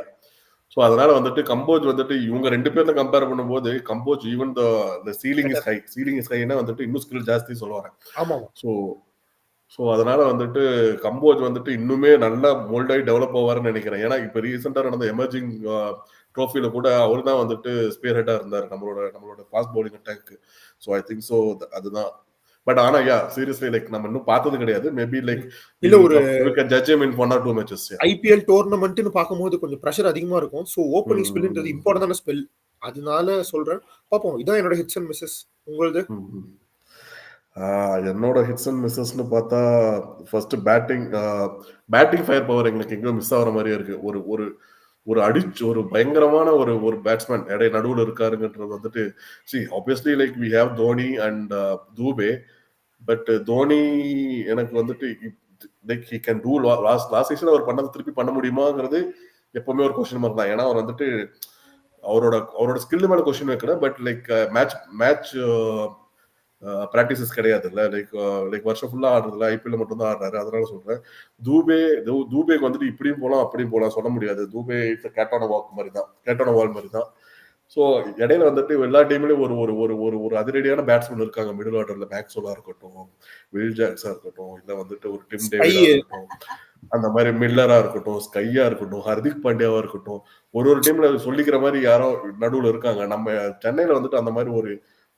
So அதனால வந்துட்டு கம்போஜ் வந்துட்டு இவங்க 2 பேர்ல கம்பேர் பண்ணும்போது Kamboj even the ceiling is better. High. Ceiling is ஹைன்னா வந்துட்டு இன்னும் ஸ்கில் ஜாஸ்தி சொல்லுவாங்க. ஆமாமா. ஸோ ஸோ அதனால வந்துட்டு கம்போஜ் வந்துட்டு இன்னுமே நல்லா மோல்ட் ஆகி டெவலப் ஆவாருன்னு நினைக்கிறேன். ஏன்னா இப்ப ரீசெண்டா நடந்த எமர்ஜிங் ட்ரோஃபில கூட அவர் தான் வந்துட்டு ஸ்பியர் ஹெட்டா இருந்தார் நம்மளோட fast bowling attack. So I think so அதுதான். பட் ஆனா சீரியஸ்லி லைக் நம்ம இன்னும் பார்த்தது கிடையாது. மேபி லைக் இல்ல ஒரு we can judge him in 1 or 2 matches. IPL டோர்னமெண்ட்னு பார்க்கும்போது கொஞ்சம் பிரஷர் அதிகமா இருக்கும். ஸோ ஓப்பனிங் ஸ்பெல்ன்றது ம். இம்பார்ட்டன்டான ஸ்பெல். அதனால சொல்றேன். பார்ப்போம். இதான் என்னோட ஹிட்ஸ் அண்ட் மிஸ்ஸஸ். உங்களுது? ம். என்னோட ஹிட்ஸ் அண்ட் மிஸ்ஸஸ்ன்னு பார்த்தா ஃபர்ஸ்ட் பேட்டிங் ஃபயர் பவர் எங்களுக்கு எங்கேயோ மிஸ் ஆகுற மாதிரியே இருக்கு. ஒரு ஒரு ஒரு ஒரு பயங்கரமான ஒரு ஒரு பேட்ஸ்மேன் நடுவுல இருக்காருங்கன்றது வந்துட்டு obviously like we have Dhoni and Dube. But Dhoni எனக்கு வந்துட்டு like he can do last season அவர் பண்ணது திருப்பி பண்ண முடியுமாங்கிறது எப்பவுமே ஒரு கொஸ்டின் மார்க் தான். ஏன்னா அவர் வந்துட்டு அவரோட ஸ்கில் மேல கொஸ்டின் வைக்கல. But like match match practices கிடையாது இல்ல. லைக் வருஷம் ஃபுல்லா ஆடுறதுல ஐபிஎல் மட்டும் தான் ஆடுறாரு. அதனால சொல்றேன். தூபேக்கு வந்துட்டு இப்படியும் போலாம் அப்படியும் போலாம் சொல்ல முடியாது. தூபே கேட்டான வாக் மாதிரி தான், கேட்டான வால் மாதிரி தான். ஸோ இடையில வந்துட்டு எல்லா டீம்லயும் ஒரு ஒரு ஒரு ஒரு ஒரு அதிரடியான பேட்ஸ்மேன் இருக்காங்க. மிடில் ஆர்டர்ல மேக்ஸ்வெல்லா இருக்கட்டும், வில் ஜாக்ஸா இருக்கட்டும், இல்ல வந்துட்டு ஒரு டிம் ஸ்பை டேவிடா இருக்கட்டும், அந்த மாதிரி மில்லரா இருக்கட்டும், ஸ்கையா இருக்கட்டும், ஹர்திக் பாண்டியாவா இருக்கட்டும், ஒரு டீம்ல சொல்லிக்கிற மாதிரி யாரோ நடுவுல இருக்காங்க. நம்ம சென்னையில வந்துட்டு அந்த மாதிரி ஒரு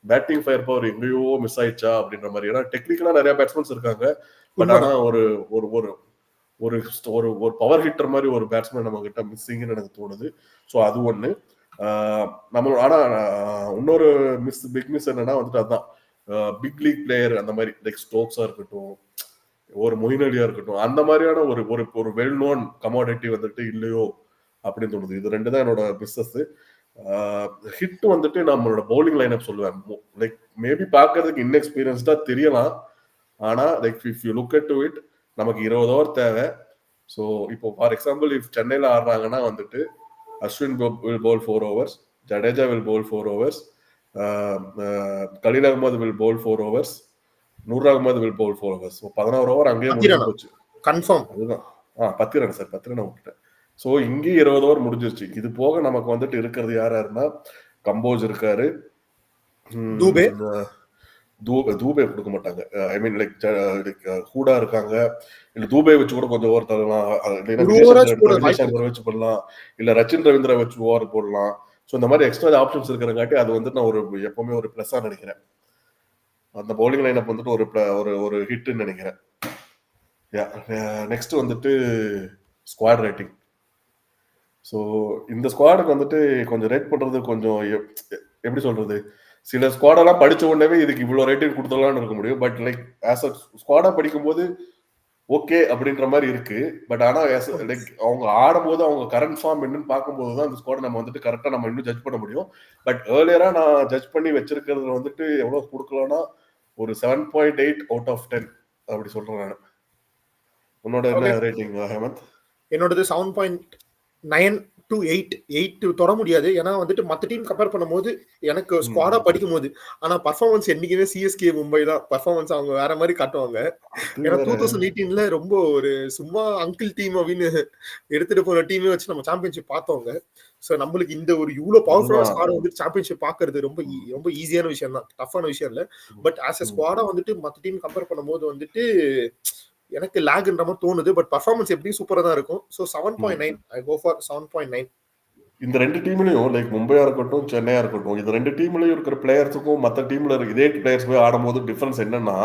பேட்டிங் ஃபயர் பவர் எங்கேயோ மிஸ் ஆயிடுச்சா அப்படின்ற மாதிரி. ஏன்னா டெக்னிக்கலா நிறைய பேட்ஸ்மேன்ஸ் இருக்காங்க. பட் ஆனா உண்மதான். ஒரு ஒரு ஒரு ஒரு ஒரு ஒரு பவர் ஹிட்டர் மாதிரி ஒரு பேட்ஸ்மேன் நம்ம கிட்ட மிஸ்ஸிங்னு எனக்கு தோணுது. ஸோ அது ஒண்ணு. நம்ம ஆனா இன்னொரு பிக் மிஸ் என்னன்னா வந்துட்டு அதான் பிக் லீக் பிளேயர் அந்த மாதிரி லைக் ஸ்டோக்ஸா இருக்கட்டும், ஒரு மொயின் அலியா இருக்கட்டும், அந்த மாதிரியான ஒரு ஒரு ஒரு வெல் நோன் கமாடிட்டி வந்துட்டு இல்லையோ அப்படின்னு தோணுது. இது 2 தான் என்னோட மிஸ்ஸஸ். ஹிட் வந்துட்டு நம்மளோட பவுலிங் லைனப் சொல்லுவேன். லைக் மேபி பார்க்கறதுக்கு இன்எக்ஸ்பீரியன்ஸ்டா தெரியலாம். ஆனா like if you look at to it நமக்கு 20 ஓவர் தேவை. ஸோ இப்போ ஃபார் எக்ஸாம்பிள் இஃப் சென்னையில ஆடுறாங்கன்னா வந்துட்டு Ashwin will bowl 4 overs, Jadeja will bowl 4 overs, Khalil Ahmed will bowl 4 overs, Noor Ahmad will bowl 4 overs. So 11 over அங்கேயே 10 முடிஞ்சு ரனா? போச்சு. கன்ஃபார்ம். அதுதான் 10 ரன் சார், 10 ரன் விட்டுட்டேன். ஸோ இங்கேயும் 20 ஓவர் முடிஞ்சிருச்சு. இது போக நமக்கு வந்துட்டு இருக்கிறது யாருன்னா கம்போஸ் இருக்காரு, தூபே. தூபே கொடுக்க மாட்டாங்க. ஐ மீன் லைக் ஹூடா இருக்காங்க. இல்ல தூபே வச்சு கூட கொஞ்சம் ஓவர் தரலாம். இல்லைன்னா ஒரு ஓவராச்சும் போட விஜய் வாய்ப்பு சங்கர் இருக்கு. வச்சு பண்ணலாம். இல்ல ரச்சின் ரவீந்திரா வச்சு ஓவர் போடலாம். ஸோ இந்த மாதிரி எக்ஸ்ட்ரா ஆப்ஷன்ஸ் இருக்கிறங்காட்டி அது வந்து நான் எப்பவுமே ஒரு பிளஸ்ஸா நினைக்கிறேன். அந்த பவுலிங் லைனப் வந்துட்டு ஒரு ஒரு ஹிட்னு நினைக்கிறேன். நெக்ஸ்ட் வந்துட்டு ஸ்குவாட் ரேட்டிங். ஸோ இந்த ஸ்குவாடுக்கு வந்துட்டு கொஞ்சம் ரேட் பண்றது கொஞ்சம் எப்படி சொல்றது, சில ஸ்குவாடெல்லாம் படிச்ச உடனே இதுக்கு இவ்வளவு ரேட்டிங் கொடுத்துடலாம்னு இருக்க முடியும். பட் லைக் ஆஸ் அ ஸ்குவாடா படிக்கும்போது ஓகே அப்படின்ற மாதிரி இருக்கு. பட் ஆனா லைக் அவங்க ஆடும்போது அவங்க கரண்ட் ஃபார்ம் என்னன்னு பார்க்கும்போது தான் அந்த ஸ்குவாட் நம்ம வந்துட்டு கரெக்டா நம்ம இன்னும் ஜட்ஜ் பண்ண முடியும். பட் ஏர்லியரா நான் ஜட்ஜ் பண்ணி வச்சிருக்கிறதுல வந்துட்டு எவ்வளவு கொடுக்கலாம்னா ஒரு 7.8 அவுட் ஆஃப் 10 அப்படி சொல்றேன் நான். உன்னோட என்ன ஓகே. ரேட்டிங் ஹேமந்த்? என்னோடது 7.9 to 8. 8 தொட முடியாது. ஏன்னா வந்துட்டு மத்த டீம் கம்பேர் பண்ணும்போது எனக்கு ஸ்குவாடா படிக்கும்போது. ஆனா பெர்ஃபார்மன்ஸ் என்னைக்குமே சிஎஸ்கே மும்பை தான். பெர்ஃபார்மன்ஸ் அவங்க வேற மாதிரி காட்டுவாங்க. அது ஏன்னா வேற. 2018ல ரொம்ப ஒரு சும்மா அங்கிள் டீம் அப்படின்னு எடுத்துட்டு போன டீமே வச்சு நம்ம சாம்பியன்ஷிப் பார்த்தோங்க. சோ நம்மளுக்கு இந்த ஒரு இவ்வளவு பவர்ஃபுல்லான அதுதான். ஸ்குவாட் வந்து சாம்பியன்ஷிப் பாக்குறது ரொம்ப ஈஸியான விஷயம் தான். டஃப்பான விஷயம் இல்ல. பட் ஆஸ் எ ஸ்குவாடா வந்துட்டு மத்த டீம் கம்பேர் பண்ணும்போது வந்துட்டு எனக்கு லாக்ன்ற மாதிரி தோணுது. பட் பெர்ஃபார்மன்ஸ் எப்படியும் சூப்பரா தான் இருக்கும். So 7.9 I go for 7.9. இந்த 2 டீம்லயும் லைக் மும்பையா இருக்கட்டும், சென்னையா இருக்கட்டும், இந்த 2 டீம்லயும் இருக்கிற பிளேயர்ஸுக்கும் மத்த டீம்ல இதே பிளேயர்ஸ் போய் ஆடும்போது டிஃபரன்ஸ் என்னன்னா,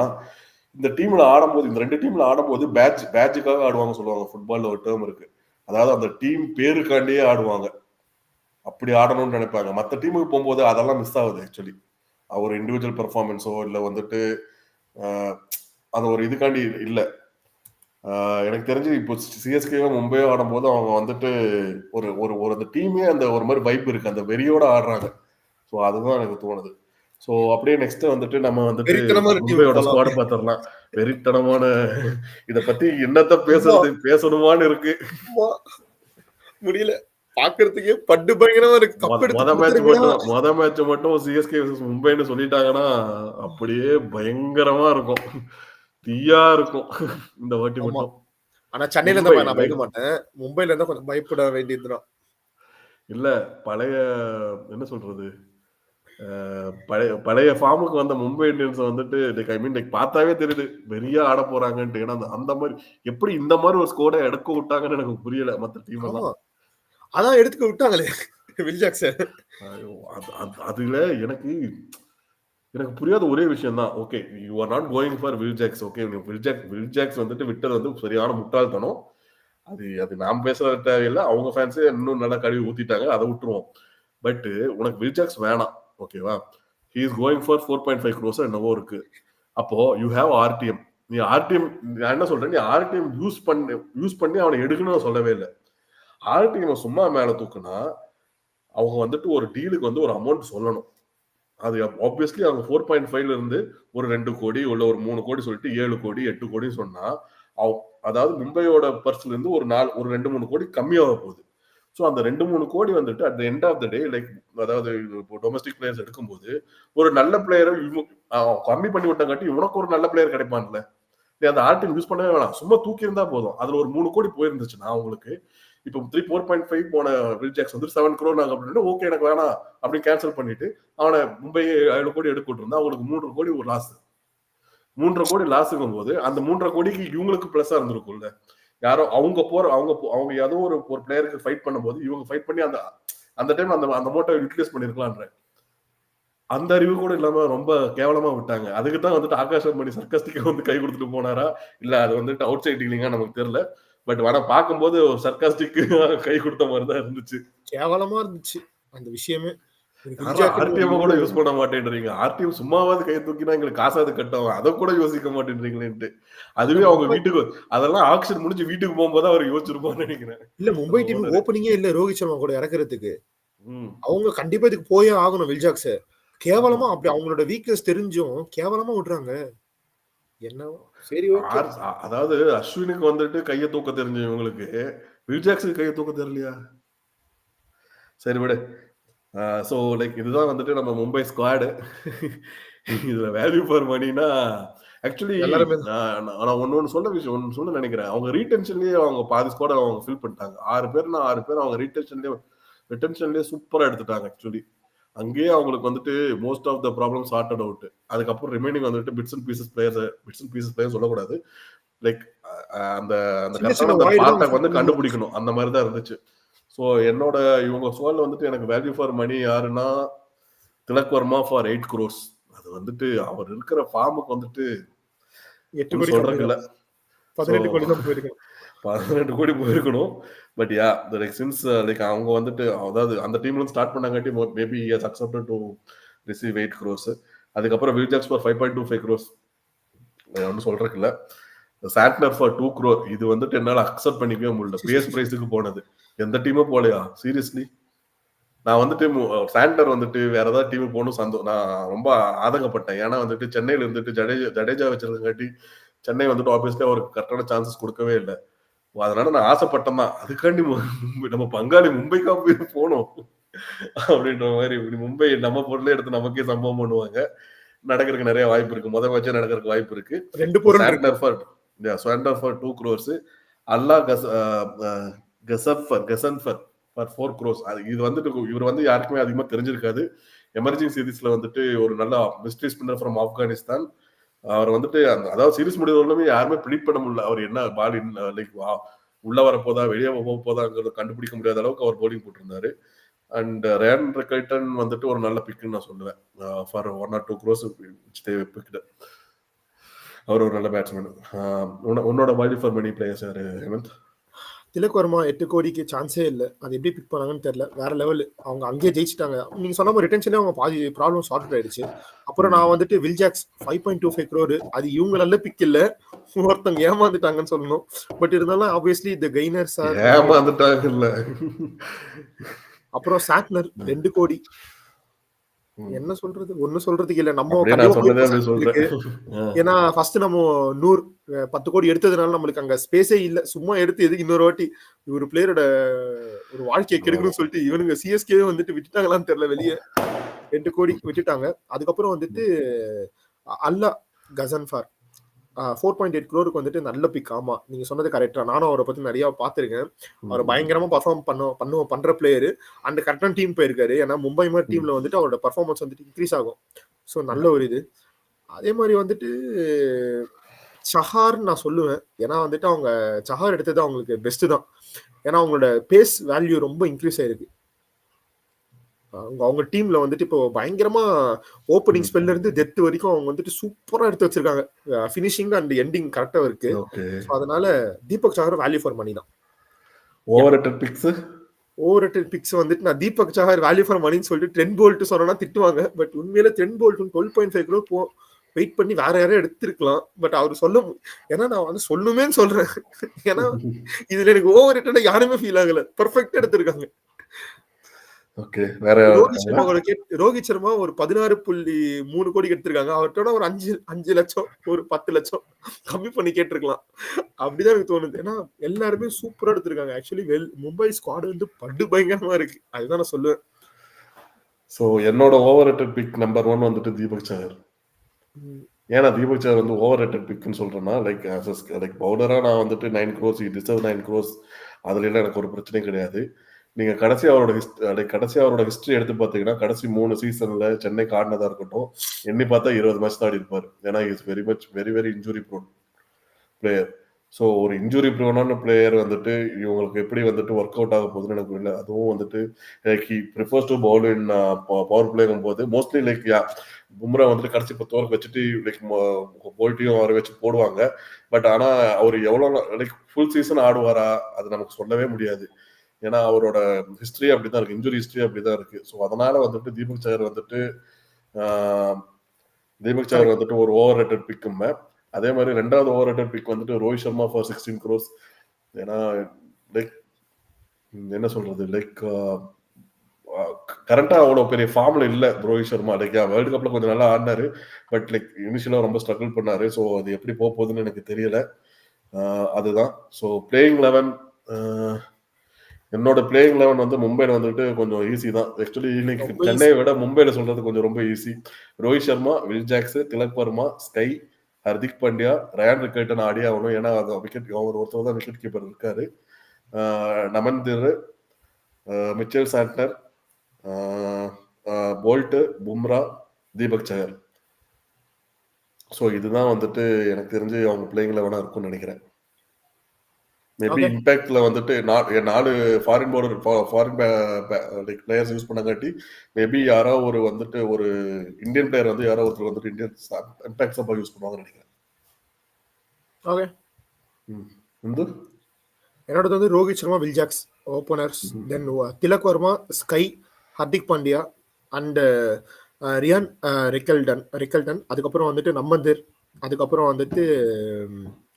இந்த டீம்ல ஆடும்போது இந்த 2 டீம்ல ஆடும்போது பேட்ஜுக்காக ஆடுவாங்க சொல்லுவாங்க. ஃபுட்பால்ல ஒரு டெர்ம் இருக்கு. அதாவது அந்த டீம் பேருக்காண்டியே ஆடுவாங்க. அப்படி ஆடணும்னு நினைப்பாங்க. மத்த டீமுக்கு போகும்போது அதெல்லாம் மிஸ் ஆகுது ஆக்சுவலி. ஒரு இண்டிவிஜுவல் பெர்ஃபார்மன்ஸோ இல்ல வந்துட்டு அ அது ஒரு இதுக்காண்டி இல்ல. எனக்கு தெரிஞ்சு இப்போ சிஎஸ்கேவோ மும்பையோ ஆடும்போது அவங்க வந்துட்டு ஒரு ஒரு ஒரு அந்த டீமே அந்த ஒரு மாதிரி வைப் இருக்கு. அந்த வெறியோட ஆடுறாங்க. ஸோ அதுதான் எனக்கு தோணுது. ஸோ அப்படியே நெக்ஸ்ட் வந்துட்டு நம்ம வந்துட்டு வெறித்தனமான டீம் மும்பையோட போலாம். ஸ்குவாட பார்த்துடலாம். வெறித்தனமான இத பத்தி என்னத்த அம்மா, பேசணுமான்னு இருக்கு. அம்மா, முடியல. பாக்குறதுக்கே பட்டு பயங்கரமா இருக்கு. கப் எடுத்து கொடுத்துருங்களா. மொத மேட்ச் மட்டும் சிஎஸ்கே மும்பைன்னு சொல்லிட்டாங்கன்னா அப்படியே பயங்கரமா இருக்கும். தீயா இருக்கும் இந்த வாட்டி ஆமா. மட்டும். ஆனா சென்னையில மும்பை இருந்தா நான் லைக் பயப்பட மாட்டேன். மும்பைல இருந்தா கொஞ்சம் பயப்பட வேண்டியதுதான். இல்ல பழைய என்ன சொல்றது? பழைய பழைய ஃபார்முக்கு வந்த மும்பை இந்தியன்ஸ் வந்துட்டு லைக் ஐ மீன் லைக் பார்த்தாவே தெரியுது. வெறியா ஆடப் போறாங்கன்ட்டு. ஏன்னா அந்த மாரி எப்படி இந்த மாரி ஒரு ஸ்குவாட எடுக்க விட்டாங்கன்னு எனக்கு புரியல மத்த டீம் எல்லாம். ஆமா. அதான் எடுத்துக்க விட்டாங்களே வில் ஜாக்சன். ஐயோ! அதுல எனக்கு எனக்கு புரியாத ஒரே விஷயம் தான். Okay you are not going for Will Jacks. Okay Will Jacks வந்துட்டு விட்டது வந்து சரியான முட்டாள்தனம். அது அது நாம் பேச தேவையில்ல. அவங்க ஃபேன்ஸே இன்னும் நல்லா கழுவி ஊத்திட்டாங்க. அத விட்டுருவோம். பட் உனக்கு வில் ஜாக்ஸ் வேணாம். ஓகேவா? ஹி இஸ் கோயிங் ஃபார் 4.5 க்ரோர்ஸோ என்னவோ இருக்கு. அப்போ யூ ஹேவ் ஆர்டிஎம். நீ ஆர்டிஎம் நான் என்ன சொல்றேன், நீ ஆர்டிஎம் யூஸ் பண்ணி அவன எடுக்கணும்னு நான் சொல்லவே இல்ல. ஆர்டிஎம் சும்மா மேல தூக்குனா, அவங்க வந்துட்டு ஒரு டீலுக்கு வந்து ஒரு அமௌண்ட் சொல்லணும். அது ஆப்வியஸ்லி அவங்க 4.5ல இருந்து ஒரு 2 கோடி இல்ல ஒரு 3 கோடி சொல்லிட்டு 7 கோடி, 8 கோடின்னு சொன்னா, அதாவது மும்பையோட பர்ஸ்ல இருந்து ஒரு 2, 3 கோடி கம்மியாக போகுது. ஸோ அந்த 2, 3 கோடி வந்துட்டு at the end of the day like அதாவது இப்போ டொமஸ்டிக் பிளேயர்ஸ் எடுக்கும்போது, ஒரு நல்ல பிளேயரை கம்மி பண்ணி விட்டங்காட்டி உனக்கு ஒரு நல்ல பிளேயர் கிடைப்பான்ல. நீ அந்த ஆர்டிஎம் யூஸ் பண்ணவே வேணாம். சும்மா தூக்கி இருந்தா போதும். அதுல ஒரு 3 கோடி போயிருந்துச்சுன்னா உங்களுக்கு, இப்போ 4.5 போன வில் ஜாக்ஸ் வந்து 7 crore நாங்க அப்படின்னு ஓகே எனக்கு வேணாம் அப்படின்னு கேன்சல் பண்ணிட்டு அவனை மும்பை 7 கோடி எடுக்க விட்டுருந்தா அவங்களுக்கு 3 கோடி ஒரு லாஸ். 3.5 கோடி லாஸுங்கும் போது அந்த 3.5 கோடிக்கு இவங்களுக்கு பிளஸா இருந்திருக்கும்ல. யாரோ அவங்க ஏதோ ஒரு பிளேயருக்கு ஃபைட் பண்ணும்போது இவங்க ஃபைட் பண்ணி அந்த அந்த டைம் அந்த அந்த அமௌண்ட்டை யூட்டிலைஸ் பண்ணிருக்கலான்ற அந்த அறிவு கூட இல்லாம ரொம்ப கேவலமா விட்டாங்க. அதுக்கு தான் வந்துட்டு ஆகாஷ் அம்பானி சர்க்காஸ்டிக்கா வந்து கை கொடுத்துட்டு போனாரா? இல்ல அது வந்துட்டு அவுட் சைட் டீலிங்கா நமக்கு தெரியல. பட் ஆனா பார்க்கும்போது ஒரு சர்க்காஸ்டிக் கை கொடுத்த மாதிரி தான் இருந்துச்சு. கேவலமா இருந்துச்சு அந்த விஷயமே. வில் யாரா ஜாக்சன் ஒரு ஆர்டிஎம் கூட இது யூஸ் பண்ண மாட்டேன்றீங்க. ஆர்டிஎம் சும்மாவாவது கைய தூக்கினா எங்களுக்கு காசாவது கட்டும். அத கூட யோசிக்க மாட்டேன்றீங்களேன்ட்டு. இல்ல அதுவே அவங்க மும்பை வீட்டுக்கு அதெல்லாம் ஆக்ஷன் முடிஞ்சு வீட்டுக்கு போகும்போது அவர் யோசிச்சிருப்பான்னு நினைக்கிறேன். இல்ல மும்பை அந்த டீம் ஓனரு. ஓப்பனிங்கே இல்ல ரோஹித் சர்மா கூட இறக்குறதுக்கு. ம். அவங்க கண்டிப்பா இதுக்கு போயே ஆகணும் வில் ஜாக்ஸ். ஆமா. கேவலமா அப்படி அவங்களோட வீக்னஸ் தெரிஞ்சும் கேவலமா விடுறாங்க. என்னவோ சரி ஓகே. அதாவது அஸ்வினுக்கு வந்துட்டு கைய தூக்க தெரிஞ்ச இவங்களுக்கு, வில் ஜாக்ஸுக்கு கைய தூக்க தெரியலையா? சரி விடு. சோ லைக் இதுதான் வந்துட்டு நம்ம மும்பை ஸ்குவாடு. இதுல வேல்யூ ஃபார் மணினா ஆக்சுவலி எல்லாருமே நான் ஒண்ணு சொல்ல நினைக்கிறேன். அவங்க ரீடென்ஷன்லயே அவங்க பாதி ஸ்குவாட அவங்க ஃபில் பண்ணிட்டாங்க. 6 பேர்னா 6 பேர் அவங்க ரிட்டென்ஷன்லயே சூப்பரா எடுத்துட்டாங்க ஆக்சுவலி. அங்கேயே அவங்களுக்கு வந்துட்டு most of the problem sorted out. அதுக்கப்புறம் ரிமைனிங் வந்துட்டு பிட்ஸ் அண்ட் பீசஸ் பிளேயர்ஸ் சொல்லக்கூடாது. லைக் அந்த அந்த சின்ன கரெக்டான சின்ன அந்த வாய்டு தான் பார்ட்ட ஃபில் வந்து பண்ணி கண்டுபிடிக்கணும். அந்த மாதிரி தான் இருந்துச்சு. ஸோ என்னோட இவங்க சோல்ல வந்துட்டு எனக்கு வேல்யூ ஃபார் மணி யாருன்னா திலக் வர்மா ஃபார் 8 crores. அது வந்துட்டு அவர் இருக்கிற ஃபார்முக்கு வந்துட்டு 8 ஒன்றும் கோடி கம்மி சொல்றதுக்கு தான். இல்ல. ஸோ 18 கோடி தான் போயிருக்கணும். 12 கோடி போயிருக்கணும். But ya like since like அவங்க வந்துட்டு அதாவது அந்த டீம்ல இருந்து ஸ்டார்ட் பண்ணாங்காட்டி maybe he has accepted to receive 8 crores. அதுக்கப்புறம் வில் ஜாக்ஸ் ஃபார் 5.25 crores. ஒன்றும் சொல்றதுக்கு இல்ல. Santner for 2 crore. இது வந்துட்டு என்னால அக்செப்ட் பண்ணிக்கவே முடியல. பேஸ் பிரைஸுக்கு போனது. எந்த டீமும் போலையா? சீரியஸ்லி? நான் வந்துட்டு சாண்டர் வந்துட்டு வேற ஏதாவது டீம் போகணும் நான் ரொம்ப ஆதங்கப்பட்டேன். ஏன்னா வந்துட்டு சென்னையில இருந்துட்டு ஜடேஜா வச்சிருக்கங்காட்டி சென்னை வந்துட்டு ஆப்வியஸ்லி அவருக்கு கரெக்டான சான்சஸ் கொடுக்கவே இல்ல. அதனால நான் ஆசைப்பட்டேன் தான். அதுக்காண்டி நம்ம பங்காளி மும்பைக்கா போய் போணும். அப்படின்ற மாரி மும்பை நம்ம பொருளே எடுத்து நமக்கே சம்பவம் பண்ணுவாங்க. நடக்கிறதுக்கு நிறைய வாய்ப்பு இருக்கு. முதல் மேட்சே நடக்கிறதுக்கு வாய்ப்பு இருக்கு. 2 பொருள் இருக்கு. Santner for 2 crores. Allah Ghazanfar for 4 crores. இது வந்துட்டு இவர் வந்து யாருக்குமே அதிகமா தெரிஞ்சிருக்காது. எமர்ஜிங் சீரிஸ்ல வந்துட்டு ஒரு நல்ல மிஸ்ட்ரி ஸ்பின்னர் ஃப்ரம் ஆப்கானிஸ்தான். அவர் வந்துட்டு அதாவது சீரிஸ் முடிவுமே யாருமே ப்ரிடிக்ட் பண்ண முடியல. அவர் என்ன பால் லைக் உள்ள வரப்போதா வெளியே போதாங்கிறத கண்டுபிடிக்க முடியாத அளவுக்கு அவர் போலிங் போட்டிருந்தாரு. அண்ட் ரேன் ரெக்கைட்டன் வந்துட்டு ஒரு நல்ல பிக்குன்னு நான் சொல்லுவேன். For 1 or 2 crores picked. அவர் ஒரு நல்ல பேட்ஸ்மேன். உன்னோட வேல்யூ ஃபார் மணி பிளேயர்ஸ் யாரு ஹேமந்த்? திலக் வர்மா 8 கோடிக்கு சான்ஸே இல்ல. அது எப்படி பிக் பண்ணாங்கன்னு தெரியல. வேற லெவல். அவங்க அங்கேயே ஜெயிச்சிட்டாங்க. நீங்க சொன்ன மாதிரி ரிட்டென்ஷனே அவங்க பாதி ப்ராப்ளம் சால்வ் ஆயிடுச்சு. அப்புறம் நான் வந்துட்டு வில் ஜாக்ஸ் 5.25 crore அது இவங்க நல்ல பிக் இல்ல. ஒருத்தங்க ஏமாந்துட்டாங்கன்னு சொல்லணும். பட் இருந்தாலும் ஆப்வியஸ்லி தி கெய்னர்ஸ் ஆர் ஏமாந்துட்டாங்கல்ல. அப்புறம் சாட்னர் 2 கோடி. என்ன சொல்றது? ஒண்ணும் சொல்றதுக்கு இல்ல. நம்ம அப்படியே நான் கண்டிப்பா சொன்னதே அப்படி சொல்றேன். ஏன்னா ஃபர்ஸ்ட் நம்ம 100 10 கோடி எடுத்ததுனால நம்மளுக்கு அங்க ஸ்பேஸே இல்ல. சும்மா எடுத்து எதுக்கு இன்னொரு வாட்டி ஒரு பிளேயரோட ஒரு வாழ்க்கையை கெடுக்கணும்னு சொல்லிட்டு இவனுங்க சிஎஸ்கே வந்துட்டு விட்டுட்டாங்களான்னு தெரியல வெளியே. 2 கோடி விட்டுட்டாங்க. அதுக்கப்புறம் வந்துட்டு அல்லா கசன்ஃபார் 4.8 crore வந்துட்டு நல்ல பிக். ஆமா நீங்க சொன்னது கரெக்டா. நானும் அவரை பத்தி நிறைய பாத்துருக்கேன். அவர் பயங்கரமா பர்ஃபார்ம் பண்ற பிளேயர். அண்ட் கரெக்டான டீம் போயிருக்காரு. ஏன்னா மும்பை மாதிரி டீம்ல வந்துட்டு அவரோட பர்ஃபார்மன்ஸ் வந்துட்டு இன்க்ரீஸ் ஆகும். ஸோ நல்ல ஒரு இது. அதே மாதிரி வந்துட்டு சஹார் நான் சொல்லுவேன். ஏன்னா வந்துட்டு அவங்க சஹார் எடுத்தது அவங்களுக்கு பெஸ்ட் தான். ஏன்னா அவங்களோட பேஸ் வேல்யூ ரொம்ப இன்க்ரீஸ் ஆயிருக்கு. அவங்க டீம்ல வந்துட்டு இப்போ பயங்கரமா ஓப்பனிங் ஸ்பெல்ல இருந்து டெத் வரைக்கும் அவங்க வந்துட்டு சூப்பரா எடுத்து வச்சிருக்காங்க. ஃபினிஷிங் அண்ட் எண்டிங் கரெக்டா இருக்கு. அதனால Deepak Chahar value for money தான். ஓவர்ரேட்டட் பிக்ஸ் வந்துட்டு நான் தீபக் சஹார் வேல்யூ ஃபார் மணின்னு சொல்லிட்டு ட்ரெண்ட் போல்ட் சொன்னா திட்டுவாங்க. பட் உண்மையில ட்ரெண்ட் போல்ட் 12.5 crore வெயிட் பண்ணி வேற யாரும் எடுத்திருக்கலாம். பட் அவர் ஏன்னா நான் வந்து சொல்லுமேன்னு சொல்றேன். ஏன்னா இதுல எனக்கு ஓவர் ரேட்டடா யாருமே ஃபீல் ஆகல. பெர்ஃபெக்ட்டா எடுத்திருக்காங்க. ஓகே, வேற ரோஹித் சர்மா ஒரு 16.3 கோடி எடுத்திருக்காங்க. அவர்கிட்ட ஒரு 5 லட்சம் ஒரு 10 லட்சம் கம்மி பண்ணி கேட்டிருக்கலாம். அப்படிதான் எனக்கு தோணுது. ஏன்னா எல்லாருமே சூப்பரா எடுத்திருக்காங்க. ஆக்சுவலி மும்பை ஸ்குவாட் வந்து படு பயங்கரமா இருக்கு. அதுதான் நான் சொல்லுவேன். சோ என்னோட ஓவர் ரேட்டட் பிக் நம்பர் 1 வந்துட்டு தீபக் சஹர். ஏன்னா தீபக் சஹர் வந்து ஓவர் ரேட்டட் பிக்னு சொல்றேன்னா லைக் பவுலரா நான் வந்துட்டு 9 crores டிசர்வ் 9 crores அதுல எல்லாம் எனக்கு ஒரு பிரச்சனையும் கிடையாது. நீங்க கடைசி அவரோட ஹிஸ்டரி எடுத்து பாத்தீங்கன்னா கடைசி 3 சீசன்ல சென்னைக்கு ஆடினதா இருக்கட்டும் எண்ணி பார்த்தா 20 மேட்ச் தான் ஆடி இருப்பாரு. ஏன்னா is very injury prone player. ஸோ ஒரு இன்ஜுரி ப்ரோனான பிளேயர் வந்துட்டு இவங்களுக்கு எப்படி வந்துட்டு ஒர்க் அவுட் ஆக போகுதுன்னு எனக்கு இல்லை. அதுவும் வந்துட்டு like he prefers to bowl in power பிளேங்கும் போது மோஸ்ட்லி லைக் பும்ரா வந்துட்டு கடைசி 10 ஓவருக்கு வச்சுட்டு லைக் போல்ட்டையும் அவரை வச்சு போடுவாங்க. பட் ஆனா அவர் எவ்வளோ லைக் ஃபுல் சீசன் ஆடுவாரா அது நமக்கு சொல்லவே முடியாது. ஏன்னா அவரோட ஹிஸ்டரி அப்படிதான் இருக்கு, இன்ஜுரி ஹிஸ்டரி அப்படிதான் இருக்கு. ஸோ அதனால வந்துட்டு தீபக் சஹர் வந்துட்டு ஒரு ஓவர் ரேட்டட் பிக்கும். அதே மாதிரி 2வது ஓவர் ரேட்டட் பிக் வந்துட்டு ரோஹித் சர்மா ஃபார் 16 crores. ஏன்னா லைக் என்ன சொல்றது லைக் கரண்டா அவ்வளவு பெரிய ஃபார்ம்ல இல்ல ரோஹித் சர்மா. லைக் வேர்ல்டு கப்ல கொஞ்சம் நல்லா ஆடினாரு. பட் லைக் இனிஷியலா ரொம்ப ஸ்ட்ரகிள் பண்ணாரு. ஸோ அது எப்படி போக போகுதுன்னு எனக்கு தெரியல. அதுதான். ஸோ பிளேயிங் 11 என்னோட பிளேயிங் 11 வந்து மும்பைல வந்துட்டு கொஞ்சம் ஈஸி தான். ஆக்சுவலி இன்னைக்கு சென்னையை விட மும்பைல சொல்றது கொஞ்சம் ரொம்ப easy. Rohit Sharma, Will Jacks, Tilak Varma, SKY, Hardik Pandya, Ryan Rickelton ஆடி ஆகணும். ஏன்னா அவர் ஒருத்தர் தான் விக்கெட் கீப்பர் இருக்காரு. Naman Dhir, Mitchell Santner, Boult, Bumrah, Deepak Chahar. So இதுதான் வந்துட்டு எனக்கு தெரிஞ்சு அவங்க பிளேயிங் 11 இருக்கும்னு நினைக்கிறேன். மேபி இம்பாக்ட்ல வந்துட்டு 4 foreign bowler foreign like players use பண்ணங்காட்டி மேபி யாரோ ஒரு வந்துட்டு ஒரு இந்தியன் பிளேயர் வந்து யாரோ ஒருத்தர் வந்துட்டு இந்தியன் இம்பாக்ட் சப்பா யூஸ் பண்ணுவாங்கன்னு நினைக்கிறேன். ஓகே, என்னோட வந்து Rohit Sharma, Will Jacks openers. Then Tilak Varma, SKY, Hardik Pandya and Ryan Rickelton. அதுக்கப்புறம் வந்துட்டு நம்மந்தர், அதுக்கப்புறம் வந்துட்டு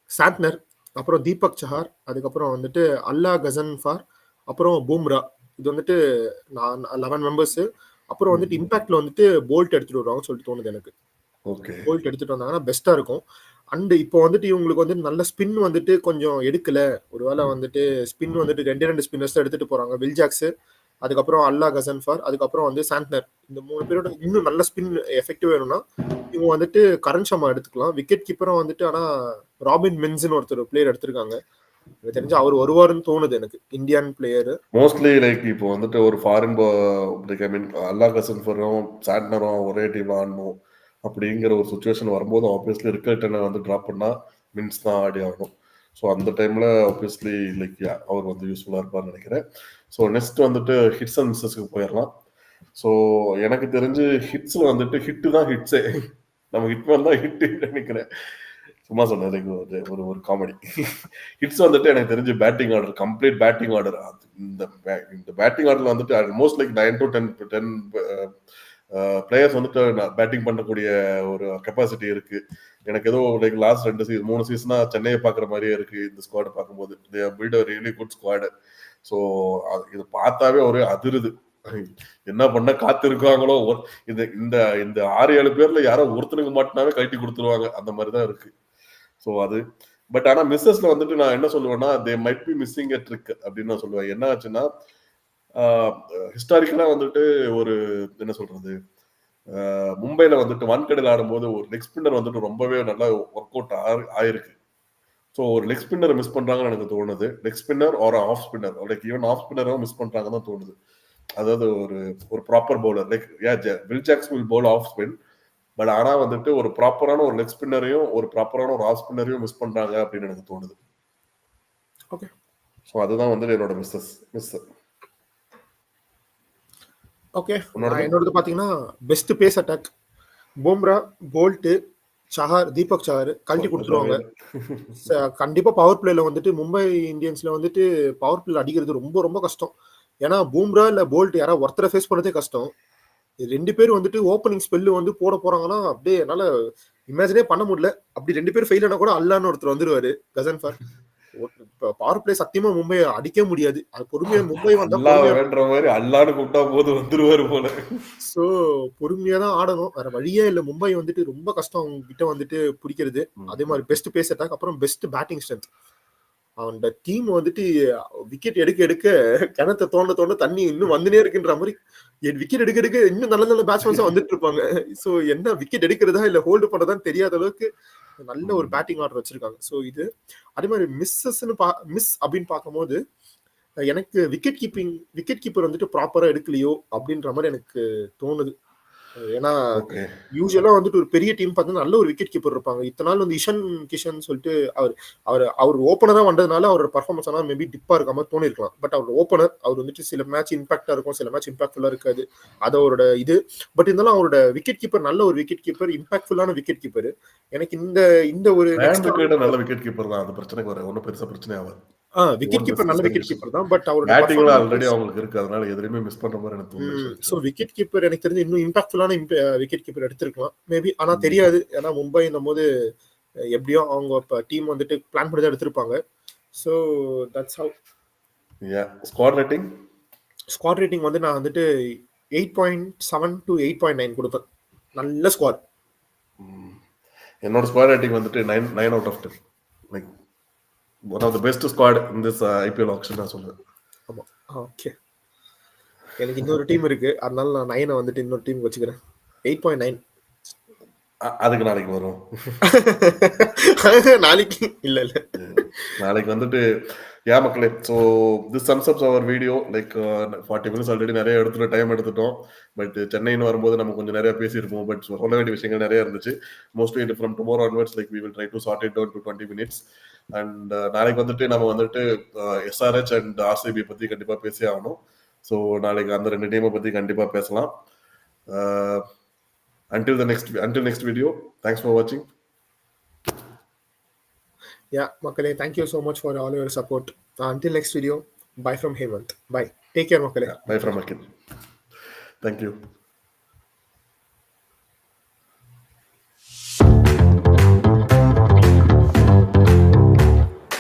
சாண்ட்னர், அப்புறம் தீபக் சஹார், அதுக்கப்புறம் வந்துட்டு அல்லா கசன்ஃபார், அப்புறம் பும்ரா. இது வந்துட்டு 11 மெம்பர்ஸ். அப்புறம் வந்துட்டு இம்பாக்ட்ல வந்துட்டு போல்ட் எடுத்துட்டு வருவாங்கன்னு சொல்லிட்டு தோணுது எனக்கு. போல்ட் எடுத்துட்டு வந்தாங்கன்னா பெஸ்டா இருக்கும். அண்ட் இப்போ வந்துட்டு இவங்களுக்கு வந்து நல்ல ஸ்பின் வந்துட்டு கொஞ்சம் எடுக்கல. ஒருவேளை வந்துட்டு ஸ்பின் வந்துட்டு 2 ஸ்பின்னர்ஸ் தான் எடுத்துட்டு போறாங்க. வில் ஜாக்ஸ், அதுக்கப்புறம் அல்லா கசன்ஃபார், அதுக்கப்புறம் வந்து சாண்ட்னர். இந்த 3 பேரோட இன்னும் நல்ல ஸ்பின் எஃபெக்டிவ் வேணும்னா இவங்க வந்துட்டு கரண் சர்மா எடுத்துக்கலாம். விக்கெட் கீப்பரும் வந்துட்டு ஆனா ராபின் மின்ஸ்னு ஒருத்தர் பிளேயர் எடுத்திருக்காங்க. எனக்கு தெரிஞ்சு அவர் வருவாருன்னு தோணுது எனக்கு. இந்தியன் பிளேயர் மோஸ்ட்லி லைக் இப்போ வந்துட்டு ஒரு ஃபாரின் லைக் ஐ மீன் அல்லா கசன்ஃபரும் சாண்ட்னரும் ஒரே டீம் ஆடணும் அப்படிங்கிற ஒரு சுச்சுவேஷன் வரும்போது ஆப்வியஸ்லி ரிக்கல்டனை வந்து ட்ராப் பண்ணா மின்ஸ் தான் ஆடி ஆகணும். ஸோ அந்த டைமில் ஆப்வியஸ்லி லைக் அவர் வந்து யூஸ்ஃபுல்லாக இருப்பார்னு நினைக்கிறேன். ஸோ நெக்ஸ்ட் வந்துட்டு ஹிட்ஸ் அண்ட் மிஸ்ஸஸ்க்கு போயிடலாம். ஸோ எனக்கு தெரிஞ்சு ஹிட்ஸில் வந்துட்டு ஹிட்டு தான் ஹிட்ஸே. நம்ம ஹிட் மேன் தான் ஹிட்டு நினைக்கிறேன். சும்மா சொன்னேன் லைக் ஒரு ஒரு காமெடி. ஹிட்ஸ் வந்துட்டு எனக்கு தெரிஞ்சு batting order, complete batting order. இந்த பேட்டிங் ஆர்டர்ல வந்துட்டு ஆல்மோஸ்ட் லைக் 9 to 10 பிளேயர்ஸ் வந்துட்டு பேட்டிங் பண்ணக்கூடிய ஒரு கெப்பாசிட்டி இருக்கு. எனக்கு ஏதோ லைக் லாஸ்ட் 3 சீசனா சென்னையை பார்க்குற மாதிரியே இருக்கு இந்த ஸ்குவாடை பார்க்கும்போது. They built a really good squad. So இது பார்த்தாவே ஒரு அதிருது. என்ன பண்ண காத்திருக்காங்களோ இந்த இந்த இந்த 6-7 பேர்ல யாரோ ஒருத்தனுக்கு மாட்டினாவே கழட்டி கொடுத்துருவாங்க. அந்த மாதிரி தான் இருக்கு. ஸோ அது பட் ஆனால் மிஸ்ஸஸ்ல வந்துட்டு நான் என்ன சொல்லுவேன்னா, they might be missing a trick அப்படின்னு நான் சொல்லுவேன். என்ன ஆச்சுன்னா, ஹிஸ்டாரிக்கலா வந்துட்டு ஒரு என்ன சொல்றது, மும்பைல வந்துட்டு வான்கடையில் ஆடும்போது ஒரு லெக் ஸ்பின்னர் வந்துட்டு ரொம்பவே நல்லா ஒர்க் அவுட் ஆயிருக்கு. ஸோ ஒரு லெக் ஸ்பின்னர் மிஸ் பண்றாங்கன்னு எனக்கு தோணுது. Leg spinner or off spinner, like even off ஸ்பின்னரும் மிஸ் பண்றாங்கன்னு தான் தோணுது. அதாவது ஒரு proper bowler like Will Jacks will bowl off spin. But ஆனா வந்துட்டு ஒரு ப்ராப்பரான ஒரு லெக் ஸ்பின்னரையும் ஒரு ப்ராப்பரான ஒரு ஆஃப் ஸ்பின்னரையும் மிஸ் பண்றாங்க அப்படின்னு எனக்கு தோணுது. ஓகே. ஸோ அதுதான் வந்து என்னோட மிஸ். ஓகே, என்னோடது பாத்தீங்கன்னா best pace attack Bumrah, Boult, Chahar, Deepak Chahar கழட்டி கொடுத்துருவாங்க. கண்டிப்பா பவர் பிளேல வந்துட்டு மும்பை இந்தியன்ஸ்ல வந்துட்டு பவர் பிளே அடிக்கிறது ரொம்ப ரொம்ப கஷ்டம். ஏன்னா பூம்ரா இல்ல போல்ட் யாராவது ஒருத்தரை ஃபேஸ் பண்ணதே கஷ்டம். 2 பேரும் வந்துட்டு ஓப்பனிங் ஸ்பெல்லு வந்து போட போறாங்கன்னா அப்படியே என்னால இமேஜினே பண்ண முடியல. அப்படி 2 பேரும் ஃபெயில் ஆனா கூட அல்லான்னு ஒருத்தர் வந்துருவாரு, கசன்ஃபார். பவர் பிளே சத்தியமா மும்பை அடிக்க முடியாது. அது பொறுமையா மும்பை வந்தா வேண்ட மாதிரி அல்லான்னு கூப்பிட்டா போது வந்துருவாரு போல. சோ பொறுமையா தான் ஆடணும், வேற வழியே இல்ல. மும்பை வந்துட்டு ரொம்ப கஷ்டம் அவங்க கிட்ட வந்துட்டு பிடிக்கிறது. அதே மாதிரி பெஸ்ட் பேஸ் அட்டாக், அப்புறம் பெஸ்ட் பேட்டிங் ஸ்ட்ரென்த். அந்த டீம் வந்துட்டு விக்கெட் எடுக்க கிணத்தை தோண்ட தண்ணி இன்னும் வந்துனே இருக்குன்ற மாதிரி விக்கெட் எடுக்க இன்னும் நல்ல நல்ல பேட்ஸ்மேன்ஸா வந்துட்டு இருப்பாங்க. சோ என்ன விக்கெட் எடுக்கிறதா இல்ல ஹோல்டு பண்ணதான் தெரியாத அளவுக்கு நல்ல ஒரு பேட்டிங் ஆர்டர் வச்சிருக்காங்க. சோ இது அதே மாதிரி மிஸ் அப்படின்னு பார்க்கும்போது எனக்கு விக்கெட் கீப்பர் வந்துட்டு ப்ராப்பரா எடுக்கலையோ அப்படின்ற மாதிரி எனக்கு தோணுது. ஏன்னா யூஸ்வலா வந்துட்டு ஒரு பெரிய டீம் பார்த்தீங்கன்னா நல்ல ஒரு விக்கெட் கீப்பர் இருப்பாங்க. இத்தனை நாள் வந்து இஷன் கிஷன் சொல்லிட்டு அவர் ஓப்பனரா வந்ததுனால அவரோட பர்ஃபார்மன்ஸ் ஆனால் மேபி டிப்பா இருக்க மாதிரி தோணிருக்கலாம். பட் அவர் ஓப்பனர், அவர் வந்துட்டு சில மேட்ச் இம்பாக்டா இருக்கும், சில மேட்ச் இம்பாக்ட்ஃபுல்லா இருக்காது. அது அவரோட இது. பட் இருந்தாலும் அவரோட விக்கெட் கீப்பர் நல்ல ஒரு விக்கெட் கீப்பர், இம்பாக்ட்ஃபுல்லான விக்கெட் கீப்பர். எனக்கு இந்த ஒரு நல்ல விக்கெட் கீப்பர் தான். அது பிரச்சனைக்கு வர ஒன்றும் பெருசா பிரச்சனை ஆகாது. விக்கெட் கீப்பர் நல்ல விக்கெட் கீப்பர் தான். பட் அவரோட பேட்டிங்ல ஆல்ரெடி அவங்களுக்கு இருக்கு, அதனால எதுலயுமே மிஸ் பண்ற மாதிரி எனக்கு தோணுது. சோ விக்கெட் கீப்பர் எனக்கு தெரிஞ்சு இன்னும் இம்பாக்ட்ஃபுல்லான விக்கெட் கீப்பர் எடுத்திருக்கலாம் மேபி. ஆனா தெரியாது, ஏன்னா மும்பைன்னும் போது எப்படியோ அவங்க டீம் வந்துட்டு பிளான் பண்ணி தான் எடுத்திருப்பாங்க. So that's how. Squad rating வந்து நான் வந்துட்டு 8.7 to 8.9 கொடுப்பேன். நல்ல ஸ்குவாட். என்னோட ஸ்குவாட் ரேட்டிங் வந்துட்டு 9 out of 10. Like one of the best squad in this IPL auction நான் சொல்றேன். ஆமா, ஓகே. எனக்கு இன்னொரு டீம் இருக்கு, அதனால நான் 9 வந்துட்டு இன்னொரு டீம் வச்சுக்கிறேன். 8.9. அதுக்கு நாளைக்கு வரும். நாளைக்கு இல்ல நாளைக்கு வந்துட்டு மக்களே. So this sums up our video. Like 40 minutes already நிறைய டைம் எடுத்துட்டோம். பட் சென்னைன்னு வரும்போது நம்ம கொஞ்சம் நிறைய பேசியிருப்போம். பட் சொல்ல வேண்டிய விஷயங்கள் நிறைய இருந்துச்சு. Mostly from tomorrow onwards like we will try to sort it down to 20 minutes. And நாளைக்கு வந்துட்டு நம்ம வந்துட்டு SRH அண்ட் RCB பத்தி கண்டிப்பா பேசி ஆகணும். ஸோ நாளைக்கு அந்த 2 டீமை பத்தி கண்டிப்பா பேசலாம். until next video, thanks for watching. மக்களே, thank you so much for all your support. Until next video, bye from Hemant. Bye, take care மக்களே. Bye from Akhil. Thank you.